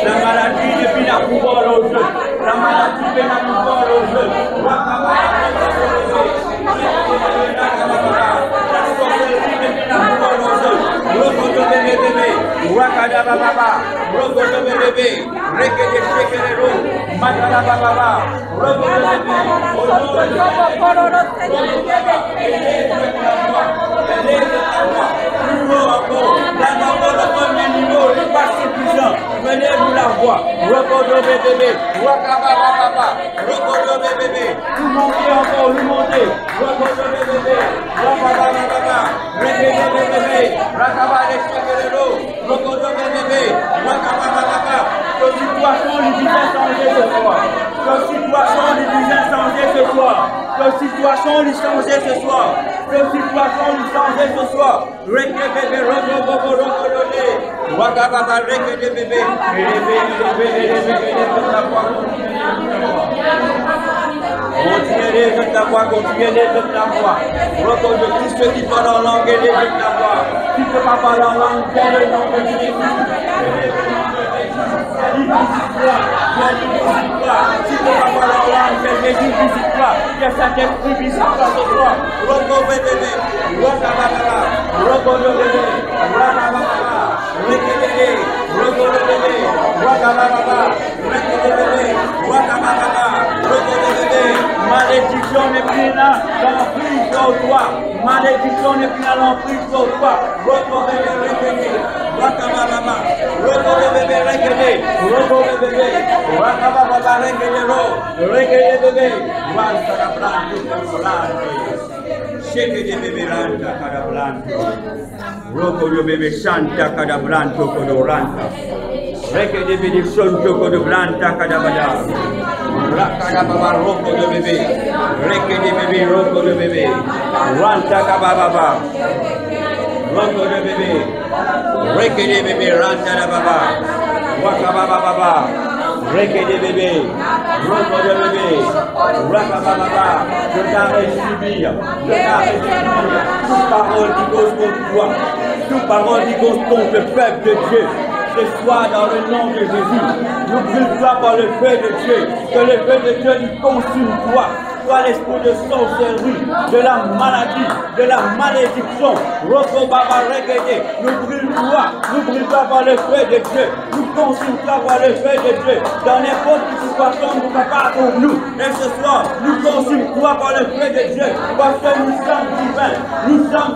La maladie depuis la pouvoir au jeu. La maladie depuis la pouvoir au jeu. La sorcellerie depuis la pouvoir au jeu. Rokoto bébé. Wakada baba. Rokoto bébé. Rekete shekerero. Makada baba. Rokoto bébé. Menez-nous la voix, Rokodo bébé, Wakaba baba, Rokodo bébé, nous monter encore, nous monter, Rokodo bébé, Wakaba baba, Rekede bébé, Rakaba Leshekero, Rokodo bébé, Wakaba baba, que situation lui vient changer ce soir, que situation lui vient changer ce soir, que situation lui changer ce soir, que situation lui changer ce soir, Rekede bébé, Rokodo Wakaba Rekede bébé. Continuez de ta voix, continuez de ta voix. Recommande tous ceux qui parlent en langue et de ta voix. Si tu ne peux pas parler en langue, quel est le nom de Jésus? Si tu ne peux pas parler en langue, que Jésus visite toi. Que Saint-Esprit visite toi ce soir. Recommande bébé. Recommande bébé. Malédiction n'est plus là dans l'emprise sur toi. Malédiction n'est plus là dans l'emprise sur toi. Shake the baby ranta cadablanto. Roko yo baby shanta cadablanto codoranta. Reke de baby shonto codoblanta cadabada. Rakadababa roko yo baby. Reke de baby roko yo baby. Ranta cababa. Roko yo baby. Reke de baby ranta baba. Wakababa baba. Reke de bébé, roko de bébé, rakababa, je t'arrête subir, toute parole qui cause contre toi, toute parole qui cause contre le peuple de Dieu, ce soir dans le nom de Jésus, nous brûlons par le feu de Dieu, que le feu de Dieu nous consume toi. Toi l'esprit de sorcellerie, de la maladie, de la malédiction, Roko Baba Rekede, nous brûlons par le feu de Dieu, nous consultons par le feu de Dieu, dans n'importe quelle situation nous capables pour nous, et ce soir, nous consultons par le feu de Dieu, parce que nous sommes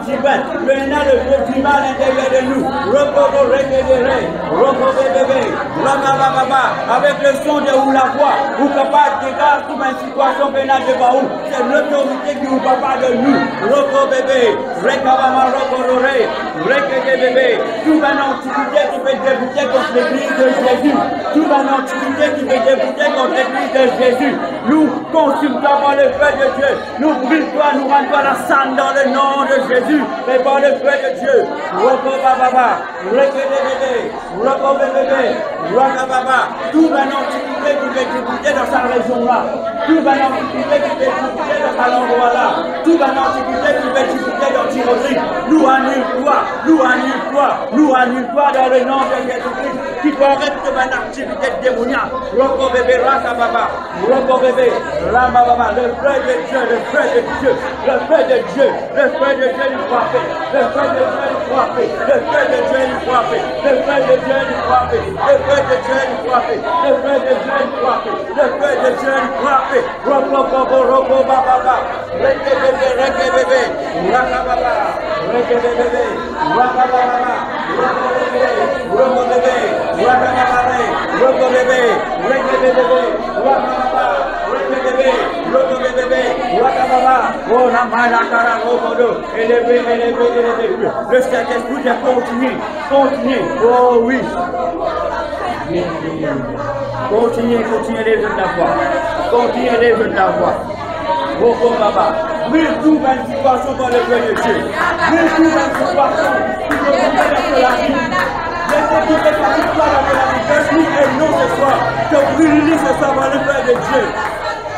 divins, maintenant le feu divin à l'intérieur de nous, Roko Rekede, Roko Bébé, Baba, avec le son de ou la voix, vous capables de garder toute une situation pénale de c'est l'autorité qui vous parle de nous. Roko bébé, Rekabama Roko Roré, Rekede bébé, toute une antiquité qui peut débouter contre l'église de Jésus. Toute une antiquité qui peut débouter contre l'église de Jésus. Nous consultons par le feu de Dieu. Nous brûlons, nous rendons la sang dans le nom de Jésus. Et par le feu de Dieu. Roko Baba, Rekede bébé, Roko bébé, Rakababa, toute une antiquité qui peut débouter dans sa région-là. Toute une antiquité qui peut débouter dans cet endroit-là. Toute une antiquité qui peut débouter dans Thyroïde. Nous annule-toi dans le nom de Jésus-Christ. Qui peut arrêter une activité démoniaque. Roko bébé, Rakababa, Roko bébé, Ramababa, le feu de Dieu, le feu de Dieu, le feu de Dieu, le feu de Dieu nous frappe, le feu de Dieu nous frappe, le feu de Dieu nous frappe, le feu de Dieu nous frappe, le feu de Dieu nous frappe, le feu de Dieu nous frappe, le feu de Dieu nous frappe, Roko Baba, Reke bébé, Rakababa, Reke bébé, Rakababa, Roko bébé, Rakababa, Roko bébé, Reke bébé, Rakababa, Reke bébé, Roko bébé, Rakababa, oh la malakara, Rokodo, élevé, le Saint-Esprit continue, oh oui. Continuez les jeux de la voix. Continuez les jeux de la voix. Roko Baba. Brûle toute une situation dans le feu de Dieu. Brûle toute une situation qui peut commettre la vie. Laissez tout les victoires dans la vie. De lui et non ce soir. Que brûle ce soir dans le feu de Dieu.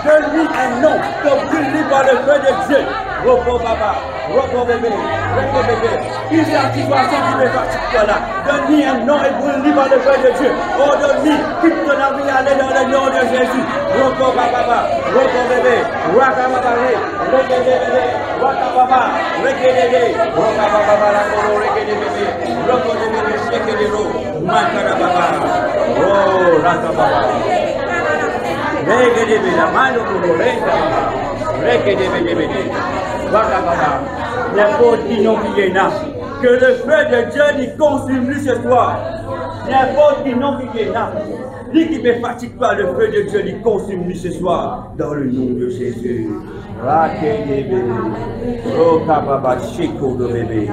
De lui et non. Que brûle par le feu de Dieu. Roko Baba, Roko Bébé, Roko Bébé. Qui sa situation qui me fatigue toi là? Donne-lui un nom et brûle-lui par le feu de Dieu. Oh, donne-lui, quitte ton avis, allez dans le nom de Jésus. Roko Baba, Roko Bébé, Raka Baba, Reke Bébé, Raka Baba, Reke Bébé, Raka Baba, Reke Bébé, Roko Bébé, Sheke Bébé, Makara Baba, oh, Raka Baba. Reke Bébé, la mano pour Reka Baba, Reke Bébé, Raka Baba, n'importe qui non qui est là. Que le feu de Dieu n'y consume lui ce soir. N'importe qui non qui est là. Lui qui ne fatigue pas, le feu de Dieu lui consume lui ce soir. Dans le nom de Jésus. Rakebebe. Rokababa Sheko de bébé.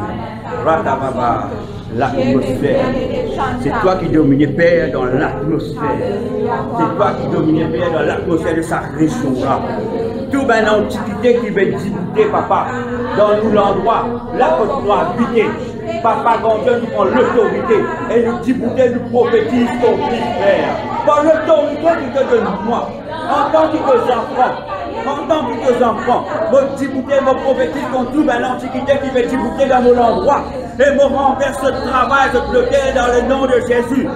Rakababa. L'atmosphère. C'est toi qui domines, Père, dans l'atmosphère. C'est toi qui domines, Père, dans l'atmosphère de sa région-là. Tout ben l'antiquité qui veut disputer, Papa, dans nous l'endroit, là que tu dois habiter. Papa, quand Dieu nous prend l'autorité et nous disputer, nous prophétise ton fils, Père. Par l'autorité que te donne moi, en tant que enfants. En tant que enfants, me disputer, me prophétise contre tout ben l'antiquité qui veut disputer dans mon endroit. Et me renverse ce travail, ce blocage dans le nom de Jésus.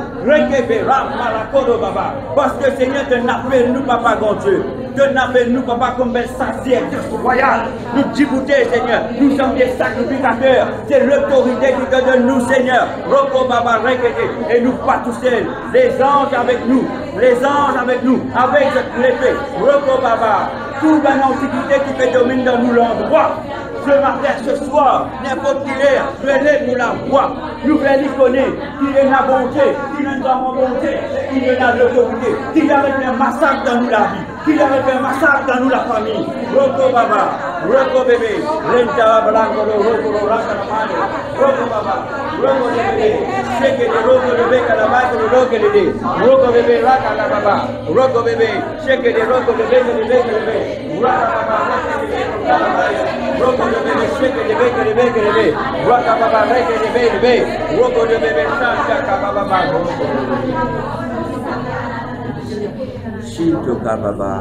Parce que Seigneur, te n'appelle nous, Papa, grand Dieu. Te n'appelle nous, Papa, comme un sacrificateur royal. Nous disputer, Seigneur. Nous sommes des sacrificateurs. C'est l'autorité qui te donne nous, Seigneur. Et nous pas tous seuls. Les anges avec nous. Les anges avec nous. Avec cette épée. Tout l'antiquité qui fait dominer dans nous l'endroit. Ce matin, ce soir, n'importe qui est, venez nous la voir. Nous venons lui connaître, qu'il est la bonté, qu'il est la bonté, qu'il est la l'autorité, qu'il a fait un massacre dans nous la vie, qu'il a fait un massacre dans nous la famille. Roko Baba, Roko Bébé, Renta Blanco, Roko Rakamane, Roko Baba, Roko Bébé, Shake de Roko Bébé, Calabas, Roko Bébé, Roko Bébé, Raka Baba, Roko Bébé, Shake de Roko Bébé, Raka Baba, Roko Bébé, Shake de Bébé, Raka Baba, Reke de Bébé, Roko de Bébé, Santa Baba, Shinto Baba.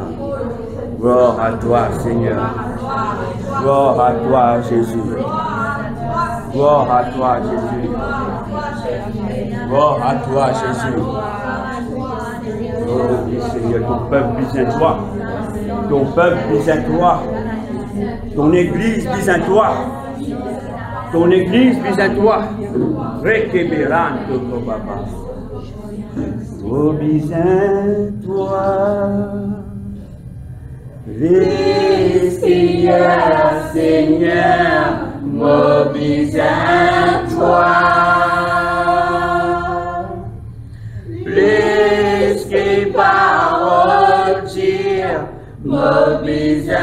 Gloire à toi, Seigneur. Gloire à toi, Jésus. Gloire à toi, Jésus. Gloire à toi, Jésus. Oh, oui, Seigneur, ton peuple vise à toi. Ton peuple vise à toi. Ton église vise à toi. Ton église vise à toi. Rekeberanto Baba. Oh, vise à toi. Seigneur, m'oblige à toi. Plus que paroles dire, m'oblige à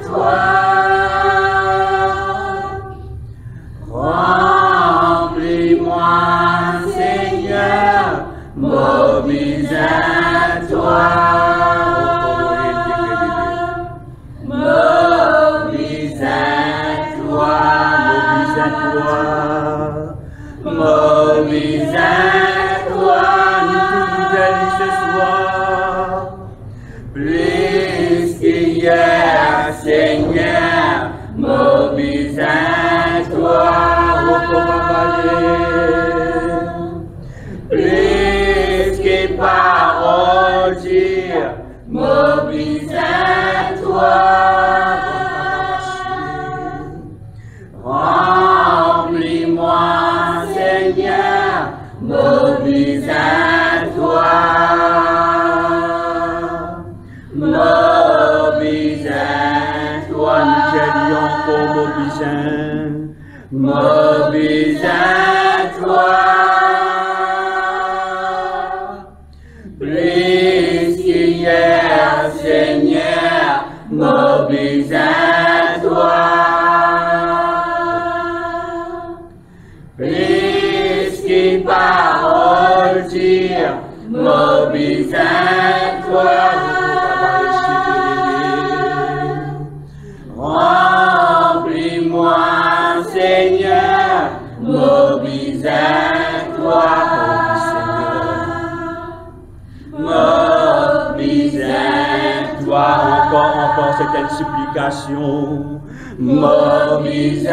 toi. Remplis-moi, Seigneur, m'oblige à toi. M'oblige à toi, m'oblige à toi, nous te ce soir, plus qu'hier, Seigneur, m'oblige à toi, plus que paroles dire, m'oblige à toi. Remplis-moi, Seigneur, m'oblige à toi. M'oblige à toi, nous t'aidons pour m'oblige à toi. Plus qu'hier, Seigneur, m'oblige à toi. Plus que paroles dire, m'oblige à toi. Remplis-moi, Seigneur, m'oblige à toi. M'oblige à toi. Encore, certaines supplications. Mobilise-toi,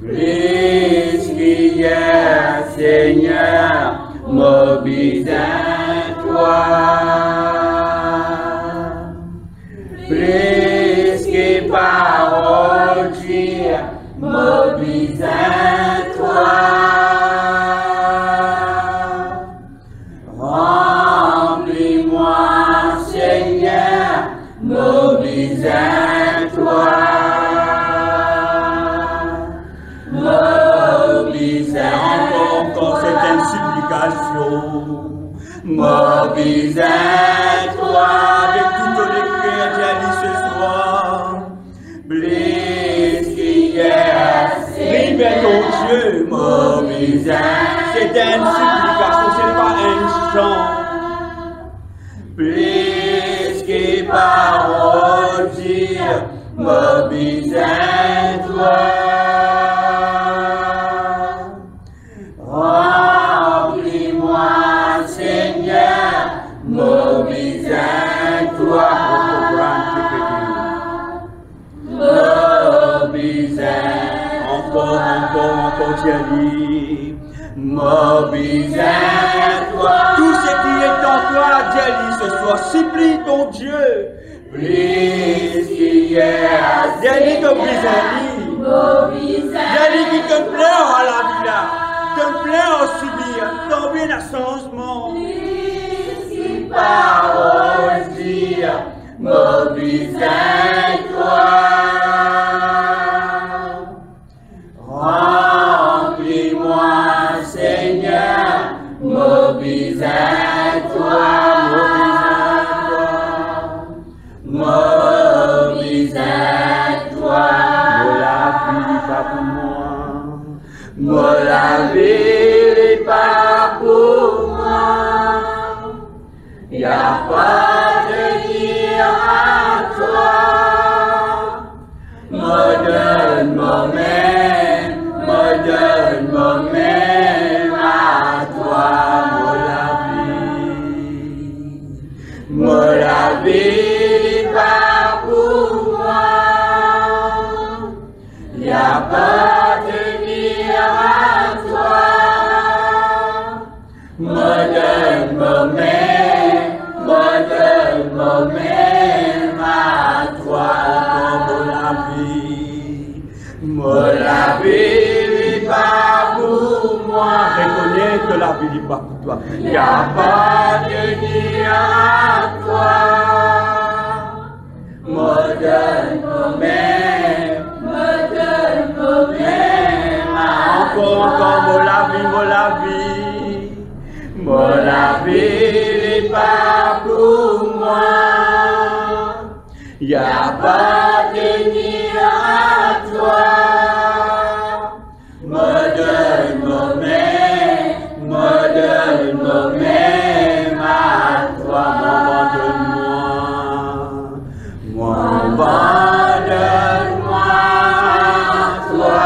plus qu'hier, Seigneur, mobilise-toi. Plus que parole dire, mobilise-toi. Remplis-moi, Seigneur, mobilise-toi. Encore certaines supplications. Mobilise-toi avec tout ton cœur, j'ai dit ce soir. Blesse qu'hier, libère ton Dieu, mobilise. C'est une supplication, c'est pas un chant. Blesse que parole dire, mobilise-toi. Remplis-moi, Seigneur, mobilise-toi. Mobilise, encore, Dieu, mobilise-toi. Tout ce qui est en toi, Dieu, ce soir, supplie ton Dieu. Plus qu'hier, Dieu, te brise, Dieu, qui te pleure à la vie là. Te plaît en subir, t'en viens à changement. Parole dire, mobilise-toi. Remplis-moi, Seigneur, mobilise-toi, mobilise-toi. La vie pas pour moi. La vie n'est pas pour moi. Y'a pas de dire à toi. Me donne moi-même à toi. La vie n'est pas pour moi. Y'a pas de dire à toi. Me donne moi-même à toi. La vie n'est pas pour moi. Reconnais que la vie n'est pas pour toi. Y'a pas de dire à toi. Me donne moi-même. Encore, la vie. La vie n'est pas pour moi. Y'a pas de dire à toi. Me donne moi-même à toi. Abandonne-moi à toi.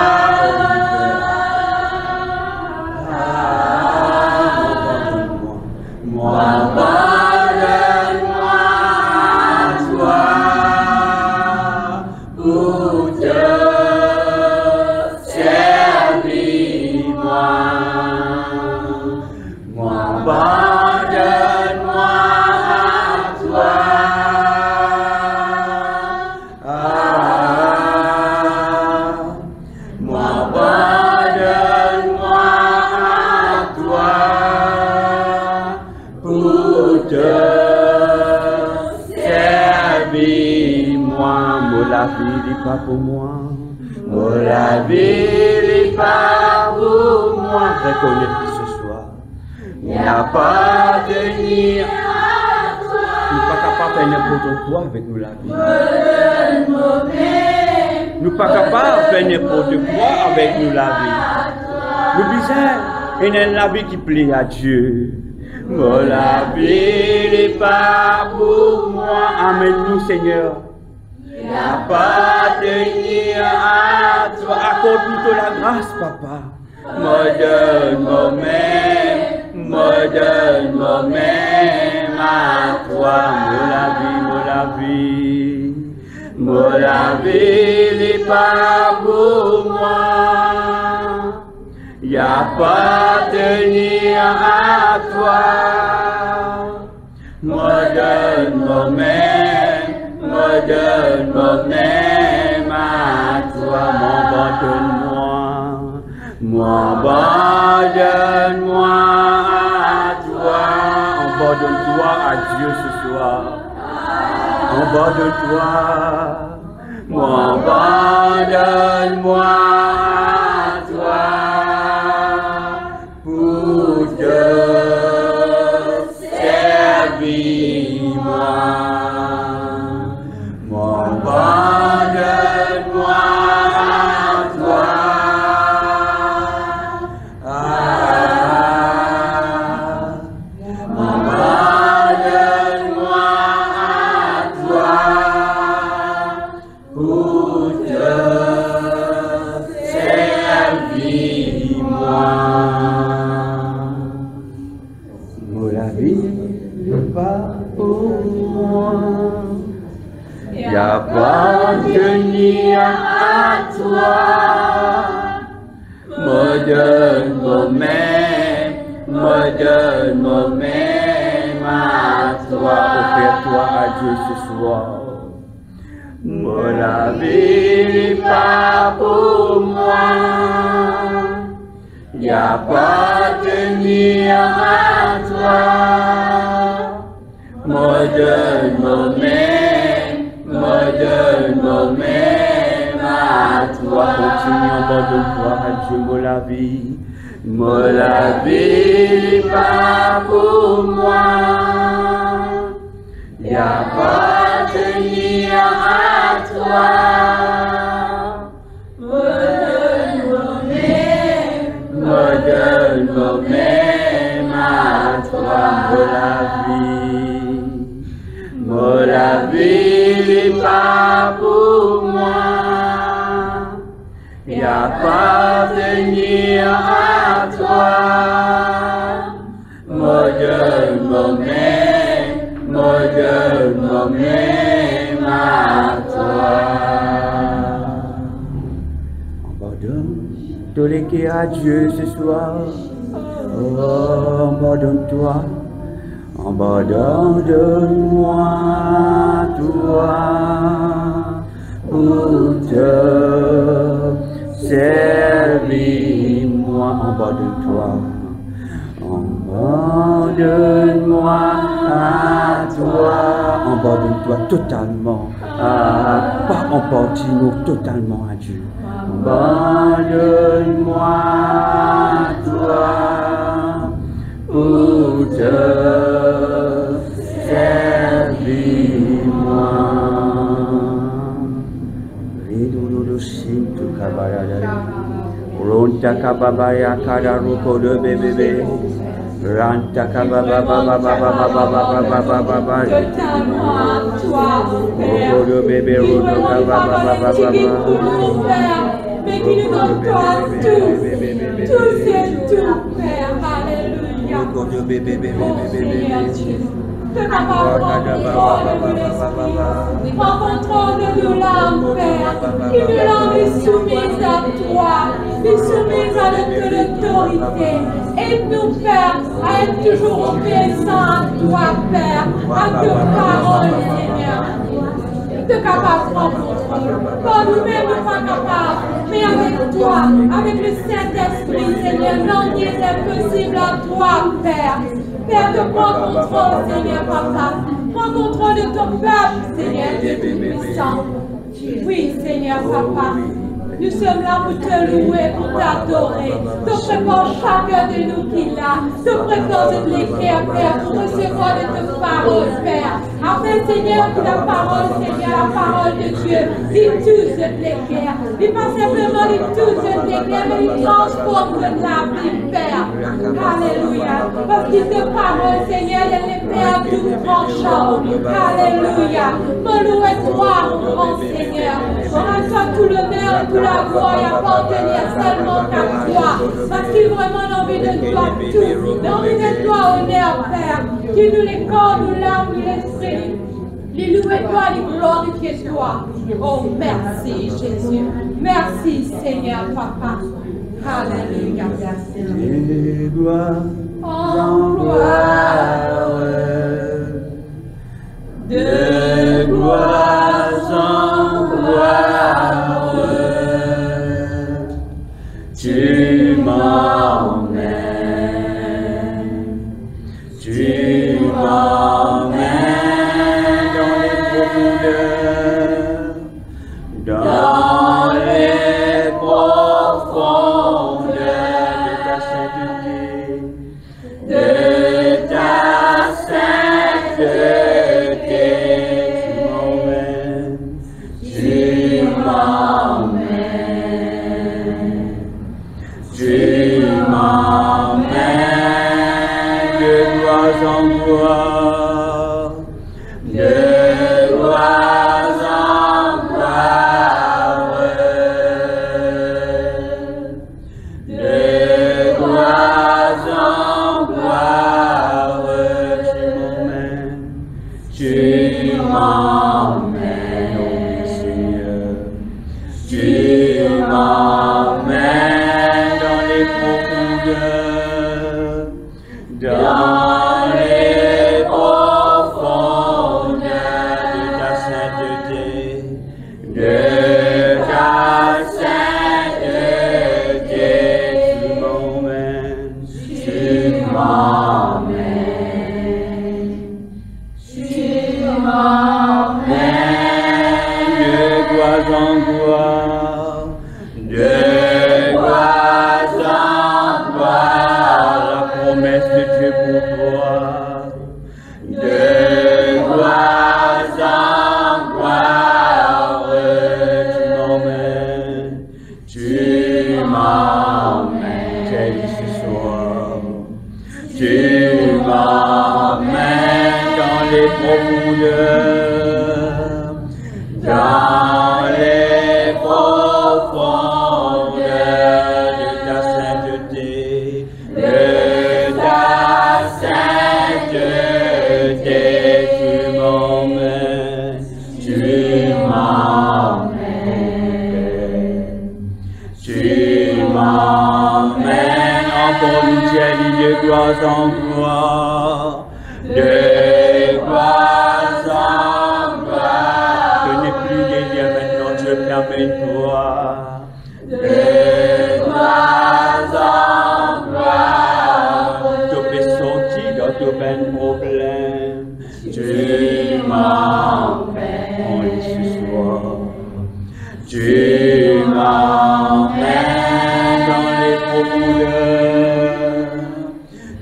Abandonne-moi à toi. Pour te servir-moi. Abandonne-moi à toi. Abandonne-moi à toi. Pour te servir-moi. La vie n'est pas pour moi. La vie n'est pas pour moi. Reconnais ce soir. Il n'y a pas de dire à toi. Nous ne sommes pas capables de faire n'importe quoi avec nous la vie. Nous ne sommes pas capables de faire n'importe quoi avec nous la vie. Nous disons, il y a la vie qui plaît à Dieu. La vie n'est pas pour moi. Amen-nous, Seigneur. Il n'y a pas de dire à toi. Accorde-nous de la grâce, Papa. Me donne moi-même toi, mon la vie n'est pas pour moi. Y appartenir à toi. Me donne moi-même à toi, m'abandonne-moi à toi. Abandonne-toi à Dieu ce soir. Abandonne-toi, abandonne-moi à toi pour te servir moi. Abandonne-moi à toi. Appartenir à toi, me donne moi-même à toi, offre-toi à Dieu ce soir. Me la vie pas pour moi, y appartenir à toi, me donne moi-même à toi. Continue, abandonne-toi à Dieu, me la vie pas pour moi. Y appartenir à toi. Me donne moi-même à toi, me la vie pas pour moi. Y appartenir à toi. Me donne moi-même à toi. Abandonne tous les cœurs à Dieu ce soir. Oh, abandonne-toi. Abandonne-moi toi pour te servir moi. Abandonne-toi. Abandonne-moi à toi. Abandonne-toi totalement. Pas en partie, mais totalement à Dieu. Abandonne-moi à toi pour te servir-moi. Ridoulou Sintu Kabarada Ronta Kababaya Kadaruko de Bébé Ranta Kababa Baba Baba Baba Baba Baba Roko de Bébé Rodo Kababa Baba Baba mais qui nous donne toi tout c'est tout, Père, alléluia. Oh Seigneur Dieu, que ta parole prend contrôle de nos larmes, Père, qui nous l'ont soumise à toi, nous soumise à notre autorité. Aide-nous, Père, à être toujours obéissants à toi, Père, à tes paroles, Seigneur. De capable de prendre contrôle. Pas nous-mêmes, nous pas capables, mais avec toi, avec le Saint-Esprit, Seigneur, non, il est impossible à toi, Père. Père, de prendre contrôle, Seigneur, Papa. Prends contrôle de ton peuple, Seigneur, Dieu Tout-Puissant. Oui, Seigneur, Papa. Nous sommes là pour te louer, pour t'adorer. Te prépare chacun de nous qui l'a. Te prépare de l'écrire, Père, pour recevoir de tes paroles, Père. Afin, Seigneur, que la parole, Seigneur, la parole de Dieu, il touche de l'écrire. Il pas simplement il touche de l'écrire, mais il transforme de la vie, Père. Alléluia. Parce que tes paroles, Seigneur, elle est Père tout tranchant. Alléluia. Me louer toi, mon grand Seigneur. On a toi tout l'honneur. que toute la gloire appartenir seulement qu'à toi. Parce qu'il vraiment envie de toi tout. Envie de toi honneur, Père. Qui nous les corps, nous l'âme, nous l'esprit. Les louer toi, les glorifier toi. Oh, merci Jésus. Merci Seigneur, Papa. Alléluia, merci. De gloire en gloire, de gloire en gloire, tu m'emmènes, tu m'emmènes dans les profondeurs, dans les profondeurs de ta sainteté, de ta sainteté, tu m'emmènes, tu m'emmènes de gloire en gloire, de gloire en gloire, de gloire en gloire, tu m'emmènes, oh Seigneur, tu m'emmènes dans les profondeurs, dans les profondeurs de ta sainteté, de ta sainteté, tu m'emmènes, tu m'emmènes, tu m'emmènes de gloire en gloire, de gloire en gloire, la promesse de Dieu pour toi, de gloire en gloire, tu m'emmènes, quel ce soir, tu m'emmènes dans les profondeurs, dans les profondeurs de ta sainteté, de ta sainteté, tu m'emmènes, tu m'emmènes, tu m'emmènes encore une jolie de gloire en gloire, de gloire en gloire, je n'ai plus de lien maintenant, je permets toi, de gloire en gloire, tu peux sortir dans tout ben problème, tu m'emmènes ce soir, tu m'emmènes dans les profondeurs,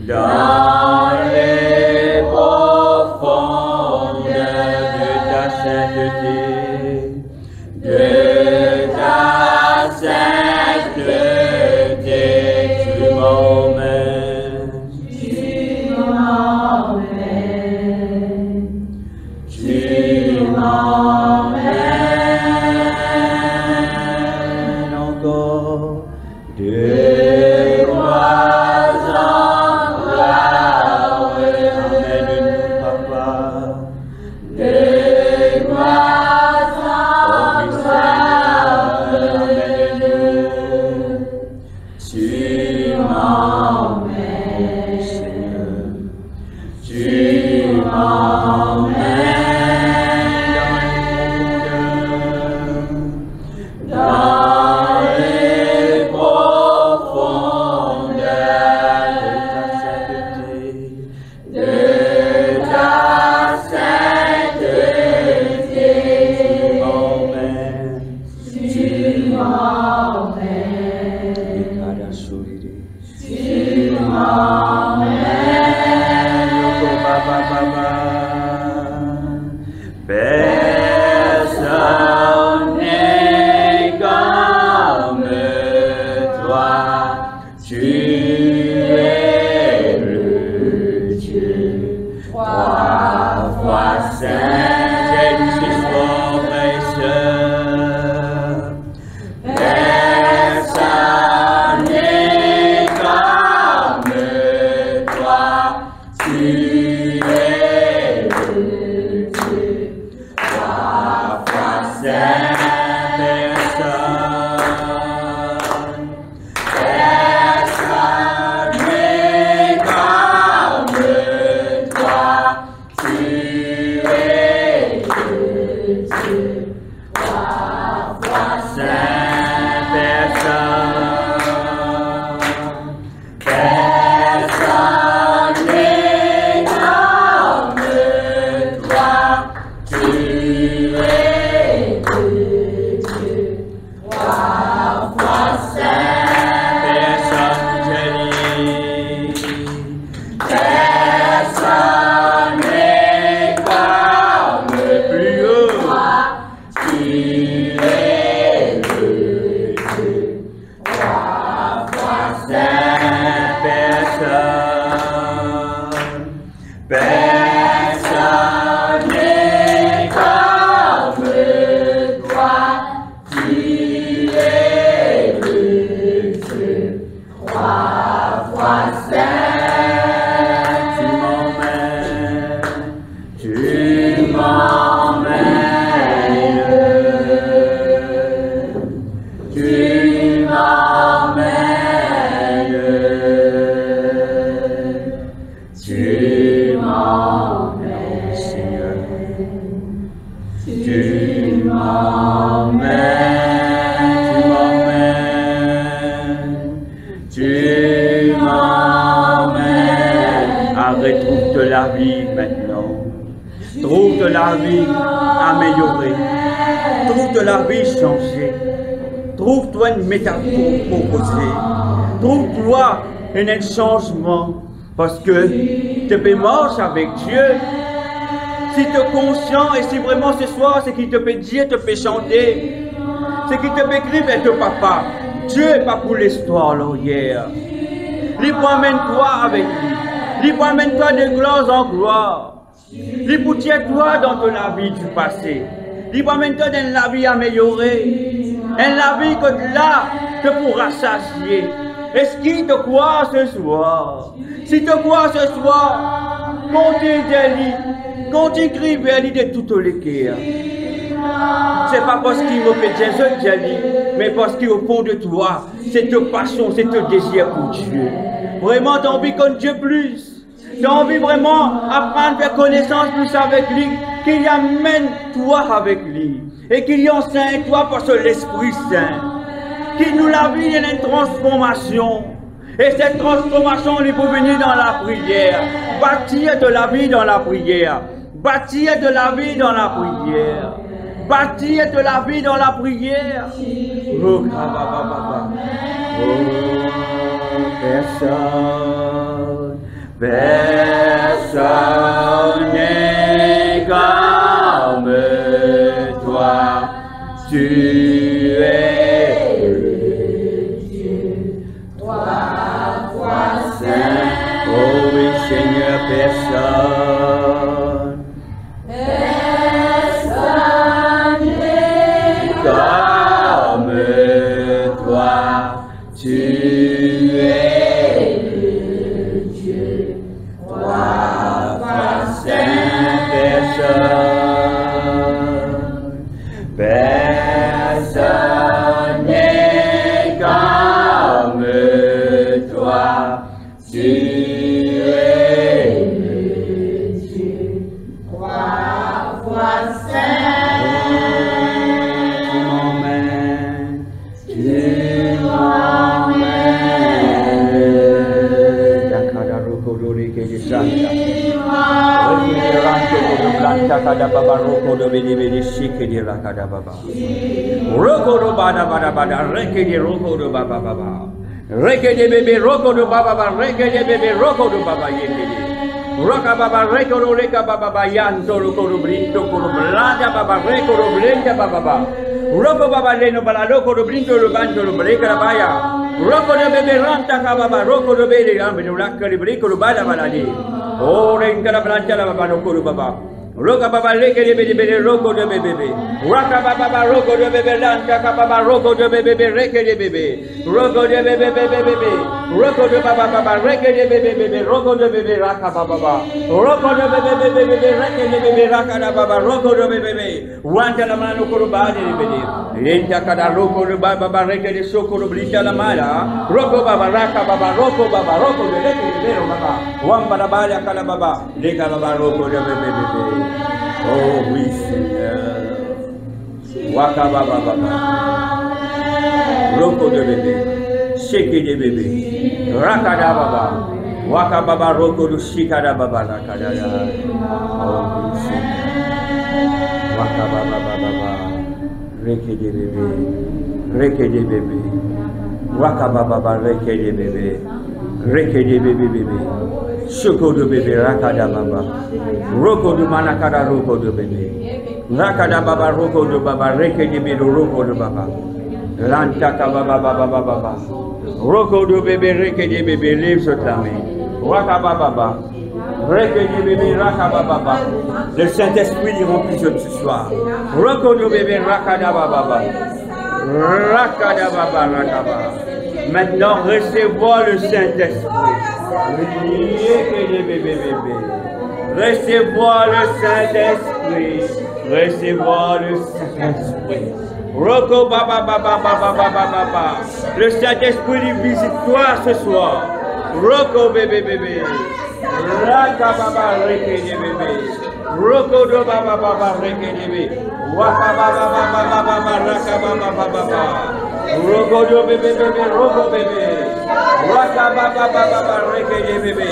dans les profondeurs de ta sainteté, de ta sainteté, tu m'emmènes, tu m'emmènes, tu m'emmènes encore de gloire en gloire, emmène-nous Papa, de gloire en gloire, emmène-nous, tu m'emmènes Seigneur, tu m'emmènes dans les profondeurs de ta sainteté, de ta sainteté, tu m'emmènes, tu m'emmènes, personne n'est comme toi, tu es le Dieu, trois fois saint, j'ai dit ce soir, mes sœurs, Tu m'emmènes, tu m'emmènes, Seigneur, tu m'emmènes, tu m'emmènes, retrouve de la vie maintenant, trouve de la vie améliorée, trouve de la vie changée. Trouve-toi une métamorphose. Trouve-toi un changement. Parce que tu peux marcher avec Dieu. Si tu es conscient et si vraiment ce soir, ce qu'il te peut dire, te peut chanter, ce qu'il te peut écrire vers ton papa. Dieu n'est pas pour l'histoire hier. Il promène-toi avec lui. Il promène-toi de gloire en gloire. Il poutière-toi dans la vie du passé. Il promène-toi dans la vie améliorée. Et la vie que là, te pourra s'assier. Est-ce qu'il te croit ce soir? Si te croit ce soir, continue d'elle, continue vers lui de toutes les cœurs. C'est pas parce qu'il me fait Jésus, mais parce qu'au fond de toi, c'est ta passion, c'est ton désir pour Dieu. Vraiment, tu as envie de Dieu plus. Tu as envie vraiment d'apprendre à faire connaissance plus avec lui, qu'il amène toi avec lui. Et qu'il y enseigne toi par l'Esprit Saint. Qu'il nous la vie d'une transformation. Et cette transformation, il peut venir dans la prière. Bâtir de la vie dans la prière. Bâtir de la vie dans la prière. Bâtir de la vie dans la prière. Oh, personne n'est comme toi, tu es le Dieu, trois fois saint. Oh oui, Seigneur, personne n'est comme toi, tu es le Dieu, trois fois saint, personne. Personne n'est comme toi, tu es le Dieu, trois fois saint. Tu m'emmènes, tu m'emmènes. Ranta kada baba roko do bedi bedi shike di rakada baba. Roko do bada bada bada reke di roko do baba baba. Reke di bebe roko do baba baba reke di bebe roko do baba yeke di. Roka baba reko do reka baba baba yanto roko do brinto ko do blanda baba reko do blenda baba baba. Roko baba leno bala roko do brinto do banto do breka baya. Roko do bebe ranta ka baba roko do bebe ambe do rakka di breko do bala bala di. Oh renka da blanta la baba roko do baba. Roka baba leke de bebe roko de bebe. Raka baba roko de bebe lanta ka baba roko de bebe reke de bebe. Roko de bebe bebe. Roko de baba reke de bebe roko de bebe raka baba. Roko de bebe reke de bebe raka da baba roko de bebe. Wanta la mano ko ba de bebe. Lenta ka da roko de baba reke de soko de blinta la mala. Roko baba raka baba roko de reke de bebe baba. Wamba la bala ka la baba. Leka baba roko de bebe. Oh oui Seigneur. Waka baba baba. Roko de bébé. Sheke de bébé. Rakada baba. Waka baba roko de shikada baba rakada. Oh oui Seigneur. Waka baba baba. Reke de bébé. Reke de bébé. Waka baba reke de bébé. Reke de bébé bébé. Shoko de bébé rakada baba. Roko de manakada roko de bébé. Rakada baba roko de baba reke de bébé roko de baba. Lantaka baba baba baba. Roko de bébé reke de bébé lève sur ta main. Raka baba. Reke de bébé raka baba. Le Saint-Esprit lui remplit ce soir. Roko de bébé rakada baba. Rakada baba rakaba. Maintenant recevoir le Saint-Esprit. Recevoir le Saint-Esprit. Recevoir le Saint-Esprit. Roko baba baba baba baba baba. Le Saint-Esprit visite-toi ce soir. Roko bébé bébé. Raka baba reke bébé. Roko do baba baba reke bébé. Waka baba baba baba raka baba baba. Roko do bébé bébé roko bébé. Waka baba baba reke bébé.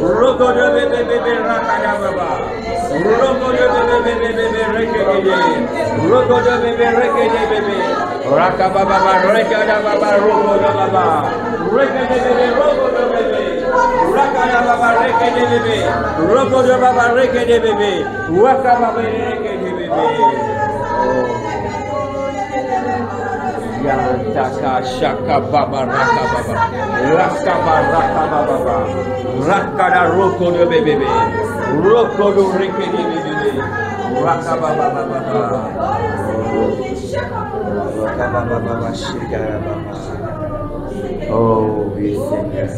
Roko do bébé bébé raka baba. Roko do bébé bébé bébé reke bébé. Roko do bébé reke bébé. Raka baba reke baba roko do baba. Reke bébé roko do bébé. Raka baba reke bébé. Roko do baba reke bébé. Waka baba reke bébé. Yantaka shaka baba raka baba. Raka baba. Raka da roko do bébé. Roko do reke bébé. Raka baba baba. Raka baba shika baba. Oh oui Seigneur.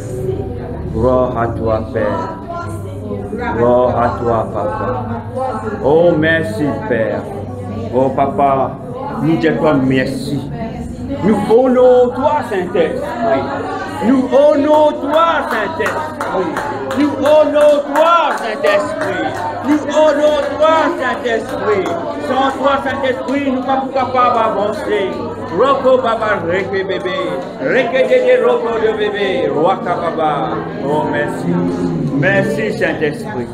Gloire à toi Père. Gloire à toi Papa. Oh merci Père. Oh Papa, nous disons merci. Nous honorons toi Saint-Esprit. Nous honorons toi Saint-Esprit. Nous honorons toi Saint-Esprit. Nous honorons toi Saint-Esprit. Sans toi Saint-Esprit, nous ne sommes pas capables d'avancer. Roko baba reke bébé. Reke dédé roko de bébé. Waka baba. Oh merci. Merci Saint-Esprit.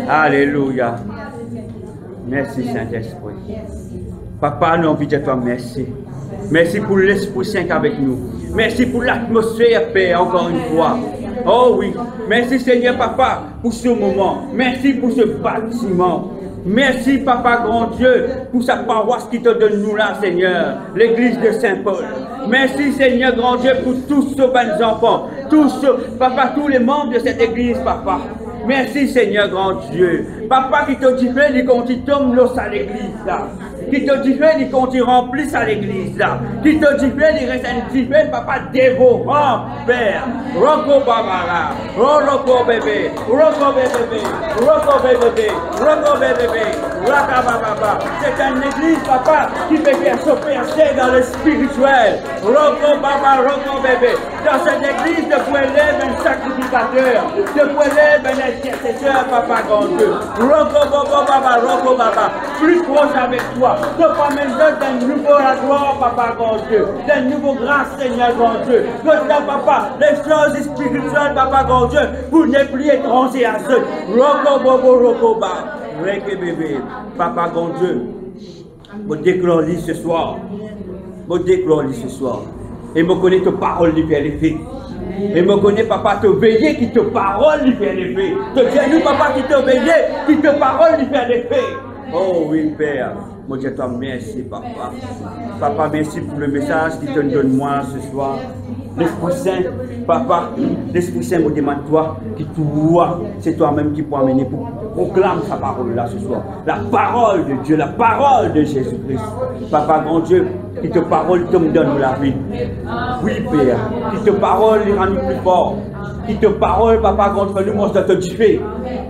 Alléluia. Merci Saint-Esprit. Papa, nous envie de toi merci. Merci pour l'Esprit Saint avec nous. Merci pour l'atmosphère, Père, encore une fois. Oh oui. Merci Seigneur Papa pour ce moment. Merci pour ce bâtiment. Merci Papa grand Dieu pour sa paroisse qui te donne nous là Seigneur. L'église de Saint-Paul. Merci Seigneur grand Dieu pour tous ces bons enfants. Papa, tous les membres de cette église Papa. Merci Seigneur grand Dieu. Papa qui te dit quand tu tombes l'eau à l'église là. Qui te dit quand tu remplis à l'église là. Qui te dit il reste un petit peu papa dévorant Père. Roko babara. Roko bébé. Roko bébé. Roko bébé. Roko bébé. Raka baba. C'est une église papa qui fait se percer dans le spirituel. Roko baba. Roko bébé. Dans cette église de vous élève un sacrificateur. De vous élève un intercesseur papa grand Dieu. Roko baba. Plus proche avec toi. Te promène d'un nouveau la gloire, Papa grand Dieu, d'un nouveau grâce, Seigneur grand Dieu. Que là, Papa, les choses spirituelles, Papa grand Dieu, vous n'êtes plus étranger à ceux. Roko bobo roko ba. Reke bébé, Papa grand Dieu, me déclare ce soir. Me déclare ce soir. Et me connaît ta parole lui fait l'effet. Et me connaît papa te veiller qui te parole lui fait l'effet. Te dis nous papa qui te veiller qui te parole lui fait l'effet. Oh oui Père. Moi, je te remercie, Papa. Papa, merci pour le message que tu te donnes moi ce soir. L'Esprit Saint, Papa, l'Esprit Saint me demande toi, qui toi, c'est toi-même qui peux amener pour proclamer sa parole là ce soir. La parole de Dieu, la parole de Jésus-Christ. Papa, grand Dieu, qui te parole te me donne la vie. Oui, Père, qui te parole les rend plus fort. Qui te parole, Papa, contre nous, moi, je te dis.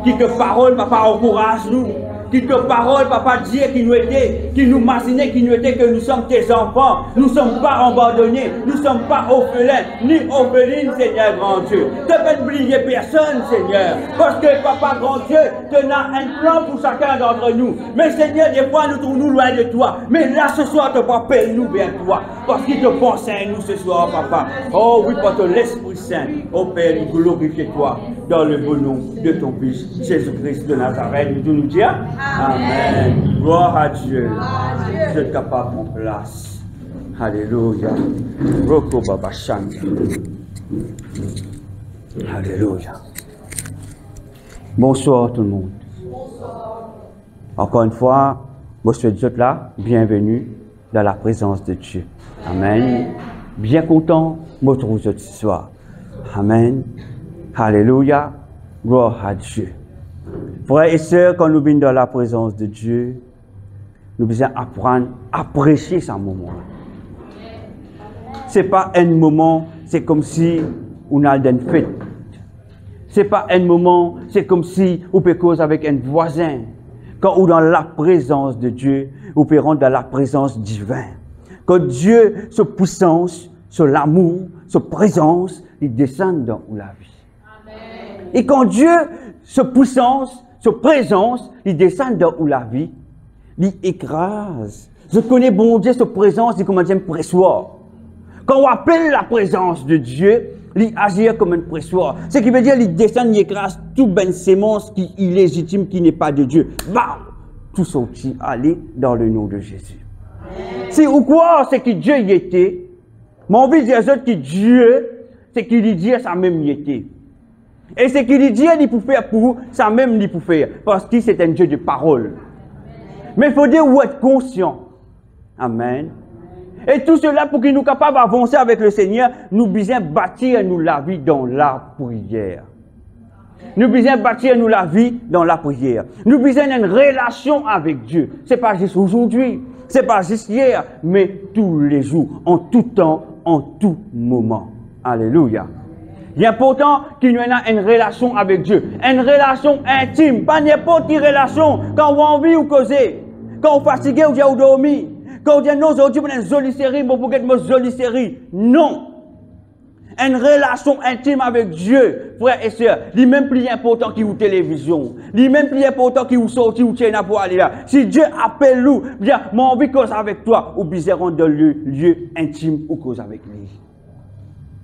Qui te parole, Papa, encourage nous. Qui te parole, Papa Dieu, qui nous aidait, qui nous massinait, qui nous aidait, que nous sommes tes enfants. Nous ne sommes pas abandonnés, nous ne sommes pas orphelins, ni orphelines, Seigneur grand Dieu. Ne peux oublier personne, Seigneur. Parce que, Papa grand Dieu, tu as un plan pour chacun d'entre nous. Mais, Seigneur, des fois, nous tournons loin de toi. Mais là, ce soir, tu appelles-nous vers toi. Parce qu'il te pense à nous ce soir, Papa. Oh oui, par l'Esprit Saint. Oh Père, nous glorifions toi dans le beau nom de ton Fils, Jésus-Christ de Nazareth. Nous nous disons. Amen. Gloire à Dieu. Je suis capable en place. Alléluia. Roko Baba Shanda. Alléluia. Bonsoir tout le monde. Encore une fois, moi je suis là. Bienvenue dans la présence de Dieu. Amen. Bien content de me retrouver ce soir. Amen. Alléluia. Gloire à Dieu. Frères et sœurs, quand nous venons dans la présence de Dieu, nous devons apprendre à apprécier ce moment. Ce n'est pas un moment, c'est comme si on a une fête. Ce n'est pas un moment, c'est comme si on peut causer avec un voisin. Quand ou dans la présence de Dieu, opérant dans la présence divine. Quand Dieu, sa puissance, son amour, sa présence, il descend dans la vie. Amen. Et quand Dieu, sa puissance, sa présence, il descend dans la vie, il écrase. Je connais bon Dieu, sa présence, il commence à me pressoir. Quand on appelle la présence de Dieu, il agit comme un pressoir. Ce qui veut dire qu'il descend, il écrase toute bonne sémence qui est illégitime, qui n'est pas de Dieu. Bam! Tout sorti, aller dans le nom de Jésus. Si ou quoi, c'est que Dieu y était, mais on veut dire que Dieu, c'est qu'il y dit, ça même y était. Et ce qu'il dit, il peut faire pour vous, ça même il peut faire. Parce que c'est un Dieu de parole. Mais il faut dire où être conscient. Amen. Et tout cela pour qu'il nous capable d'avancer avec le Seigneur, nous besoin bâtir nous la vie dans la prière. Nous besoin bâtir nous la vie dans la prière. Nous besoin une relation avec Dieu. C'est pas juste aujourd'hui, c'est pas juste hier, mais tous les jours, en tout temps, en tout moment. Alléluia. Il est important qu'il y ait une relation avec Dieu. Une relation intime, pas n'importe quelle relation. Quand on a envie ou causer, quand on est fatigué ou on dormi. Quand on dit non, aujourd'hui, on a une jolie série, bon, pour une jolie série. Non. Une relation intime avec Dieu, frères et sœurs, il est même plus important que la télévision. Il est même plus important que vous sortez ou tiens pour aller là. Si Dieu appelle nous, bien, moi, envie cause avec toi, ou bien rendre dans le lieu intime ou cause avec lui.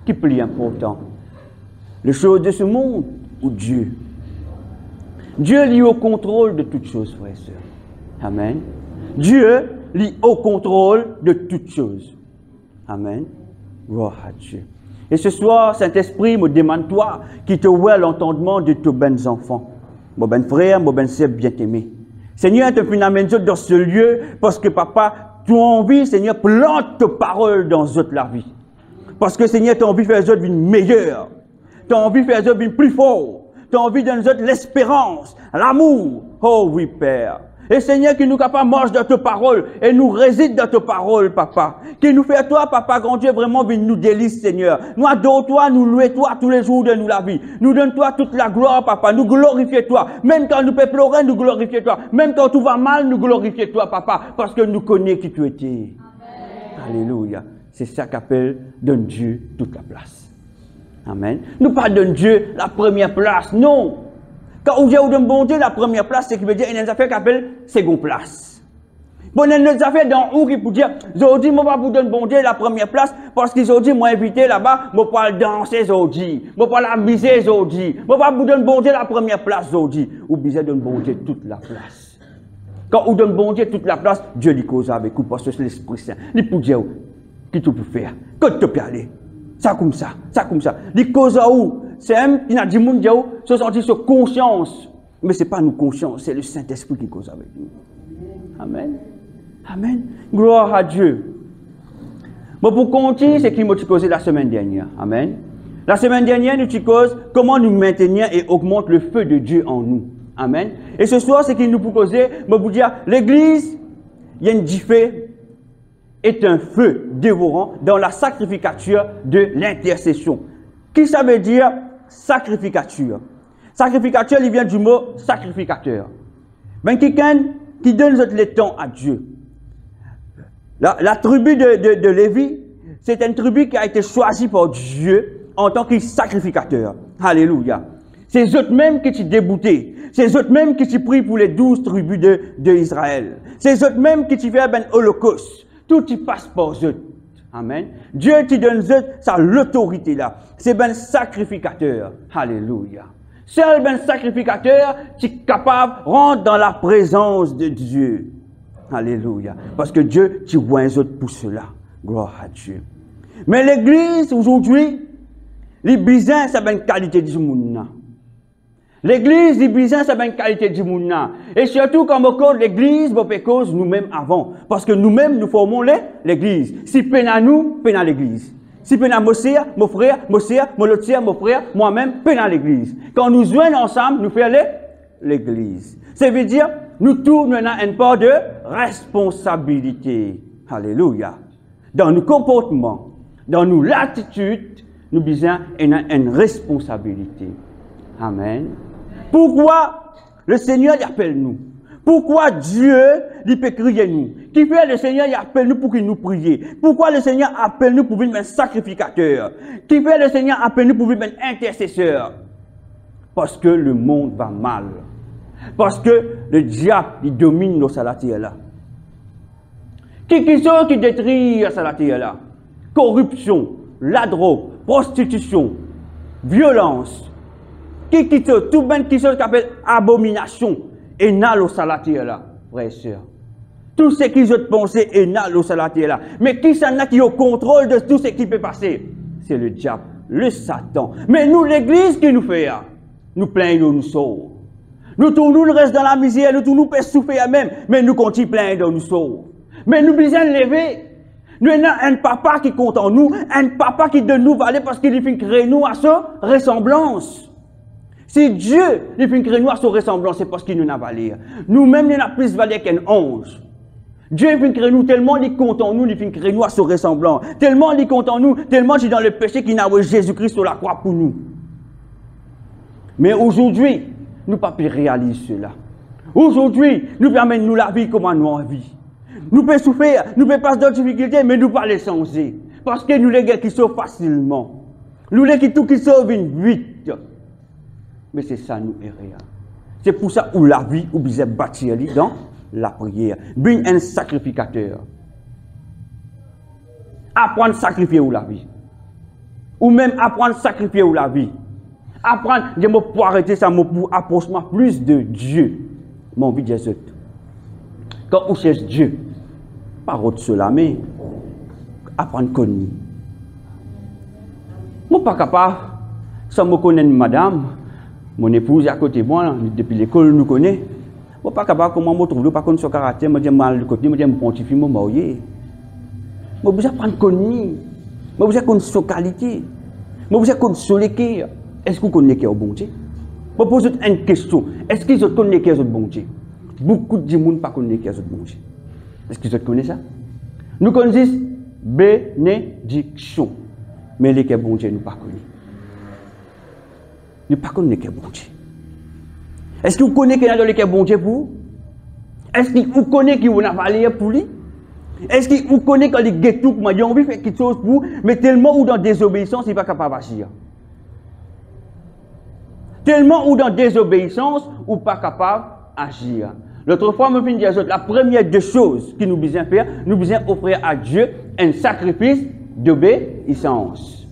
Qui est plus important? Les choses de ce monde ou Dieu? Dieu est au contrôle de toutes choses, frères et sœurs. Amen. Dieu est au contrôle de toutes choses. Amen. Gloire à Dieu. Et ce soir, Saint-Esprit me demande toi qui te ouvre l'entendement de tes bons enfants, mon ben frère, mon ben sœur bien-aimé. Seigneur, te amène dans ce lieu parce que papa, tu as envie, Seigneur, plante tes paroles dans la vie. Parce que Seigneur, tu as envie de faire les autres une meilleure. Tu as envie de faire les autres une plus forte. Tu as envie de donner l'espérance, l'amour. Oh oui, Père. Et Seigneur, qui nous capable marche dans tes paroles et nous réside dans tes paroles, papa. Qui nous fait toi, papa, grand Dieu, vraiment nous délice, Seigneur. Nous adorons toi, nous louons toi tous les jours de nous la vie. Nous donne toi toute la gloire, papa. Nous glorifions toi. Même quand nous peut pleurer, nous glorifions toi. Même quand tout va mal, nous glorifions toi, papa. Parce que nous connaissons qui tu étais. Amen. Alléluia. C'est ça qu'appelle donne Dieu toute la place. Amen. Nous pas donne Dieu la première place, non. Quand on dit au bon Dieu, la première place, c'est qu'il veut dire une affaire qui appelle seconde place. Bon, il y a une affaire dans où qui peut dire, aujourd'hui, moi, pas vous donner bon Dieu la première place, parce qu'ils ont dit, moi, invité là-bas, moi, pas danser aujourd'hui, moi, pas la miser aujourd'hui, moi, pas vous donner bon Dieu la première place aujourd'hui. Ou besoin de bon Dieu toute la place. Quand on donne bon Dieu toute la place, Dieu lui cause avec vous, parce que c'est l'Esprit Saint. Il peut dire, qui tu peux faire? Que tu peux aller? Ça comme ça, ça comme ça. Il cause à où? C'est un qui a dit moun diao, se sentir sur conscience. Mais ce n'est pas nous conscience, c'est le Saint-Esprit qui cause avec nous. Amen. Amen. Gloire à Dieu. Bon, pour continuer, c'est qui m'a causé la semaine dernière. Amen. La semaine dernière, nous cause comment nous maintenir et augmenter le feu de Dieu en nous. Amen. Et ce soir, c'est qu'il nous peut causer, moi vous dire, l'église, il y a une différence, est un feu dévorant dans la sacrificature de l'intercession. Qui ça veut dire sacrificature? Sacrificature, il vient du mot sacrificateur. Ben, quelqu'un qui donne le temps à Dieu. La tribu de Lévi, c'est une tribu qui a été choisie par Dieu en tant que sacrificateur. Alléluia. C'est eux mêmes qui t'ont débouté. C'est eux mêmes qui t'ont pris pour les 12 tribus de Israël. C'est eux mêmes qui t'ont fait un holocauste. Tout y passe par eux. Amen. Dieu te donne ça l'autorité là. C'est ben sacrificateur. Alléluia. Seul ben sacrificateur qui est capable de rentrer dans la présence de Dieu. Alléluia. Parce que Dieu tu voit un autre pour cela. Gloire à Dieu. Mais l'église aujourd'hui, les bisins c'est ben qualité du monde. L'église, les bisins, c'est une qualité du monde. Et surtout, comme on cause l'église, on peut cause nous-mêmes avant. Parce que nous-mêmes, nous formons l'église. Si peine à nous, peine à l'église. Si peine à mon frère, mon frère, mon autre mon frère, moi-même, peine à l'église. Quand nous joignons ensemble, nous faisons l'église. Ça veut dire, nous tous, nous avons une part de responsabilité. Alléluia. Dans nos comportements, dans nos attitudes, nous avons une responsabilité. Amen. Pourquoi le Seigneur appelle nous? Pourquoi Dieu il peut crier nous? Qui fait le Seigneur il appelle nous pour qu'il nous prie? Pourquoi le Seigneur appelle nous pour venir un sacrificateur? Qui fait le Seigneur appelle nous pour venir un intercesseur? Parce que le monde va mal. Parce que le diable il domine nos salatiers là. Qui sont qui détruit la salatiers là? Corruption, la drogue, prostitution, violence. Qui tout le monde qui s'appelle abomination. Et n'a le salatier là, frères et sœurs. Tout ce qui ont pensé et n'a le salatier là. Mais qui s'en a qui au contrôle de tout ce qui peut passer? C'est le diable, le Satan. Mais nous, l'église qui nous fait, nous plaignons, nous sauvons. Nous tournons, nous restons dans la misère, nous tournons, nous souffrir même, mais nous continuons plein de nous sauver. Mais nous besoin de lever. Nous avons un papa qui compte en nous, un papa qui donne nous valeur parce qu'il fait créer nous à sa ressemblance. Si Dieu nous fait créer nous à sa ressemblance, c'est parce qu'il nous a valeur. Nous-mêmes, nous avons plus valeur qu'un ange. Dieu fait créer nous tellement il compte en nous, il fait créer nous à sa ressemblance. Tellement il compte en nous, tellement c'est dans le péché qu'il n'a Jésus-Christ sur la croix pour nous. Mais aujourd'hui, nous ne pouvons pas réaliser cela. Aujourd'hui, nous permettons nous la vie comme nous en vie. Nous pouvons souffrir, nous pouvons passer d'autres difficultés, mais nous ne pouvons pas les changer. Parce que nous les gens qui sauvent facilement. Nous les tout qui sauvent vite. Mais c'est ça nous errons. C'est pour ça où la vie, où vous êtes bâtir dans la prière. Bien un sacrificateur. Apprendre à sacrifier ou la vie. Ou même apprendre à sacrifier ou la vie. Apprendre, je me pour arrêter ça, pour approcher plus de Dieu. Mon vie de Jésus. Quand on cherche Dieu, pas autre cela, mais apprendre à connaître. Je ne suis pas capable, sans me connaître madame, mon épouse est à côté de moi, depuis l'école, nous connaît. Je ne suis pas capable, comment je me trouve, pas connaître son caractère, je dis mal de côté, je dis pontifie, je marié. Je besoin apprendre à connaître. Je besoin connaître son qualité. Je besoin connaître son cœur. Est-ce que vous connaissez le bon Dieu? Je pose une question. Est-ce qu'ils connaissent le bon Dieu? Beaucoup de gens ne connaissent pas le bon Dieu. Est-ce qu'ils connaissent ça? Nous connaissons bénédiction. Mais les bon Dieu, nous ne connaissons pas. Nous ne connaissons pas le bon Dieu. Est-ce que vous connaissez le bon Dieu pour vous? Est-ce que vous connaissez qu'il y a valeur pour lui? Est-ce que vous connaissez quand il y a tout pour moi, envie de faire quelque chose pour vous, mais tellement ou dans désobéissance, il n'est pas capable d'agir. Tellement ou dans désobéissance, ou pas capable d'agir. L'autre fois, je vais dire la première des choses que nous devons faire, nous devons offrir à Dieu un sacrifice d'obéissance.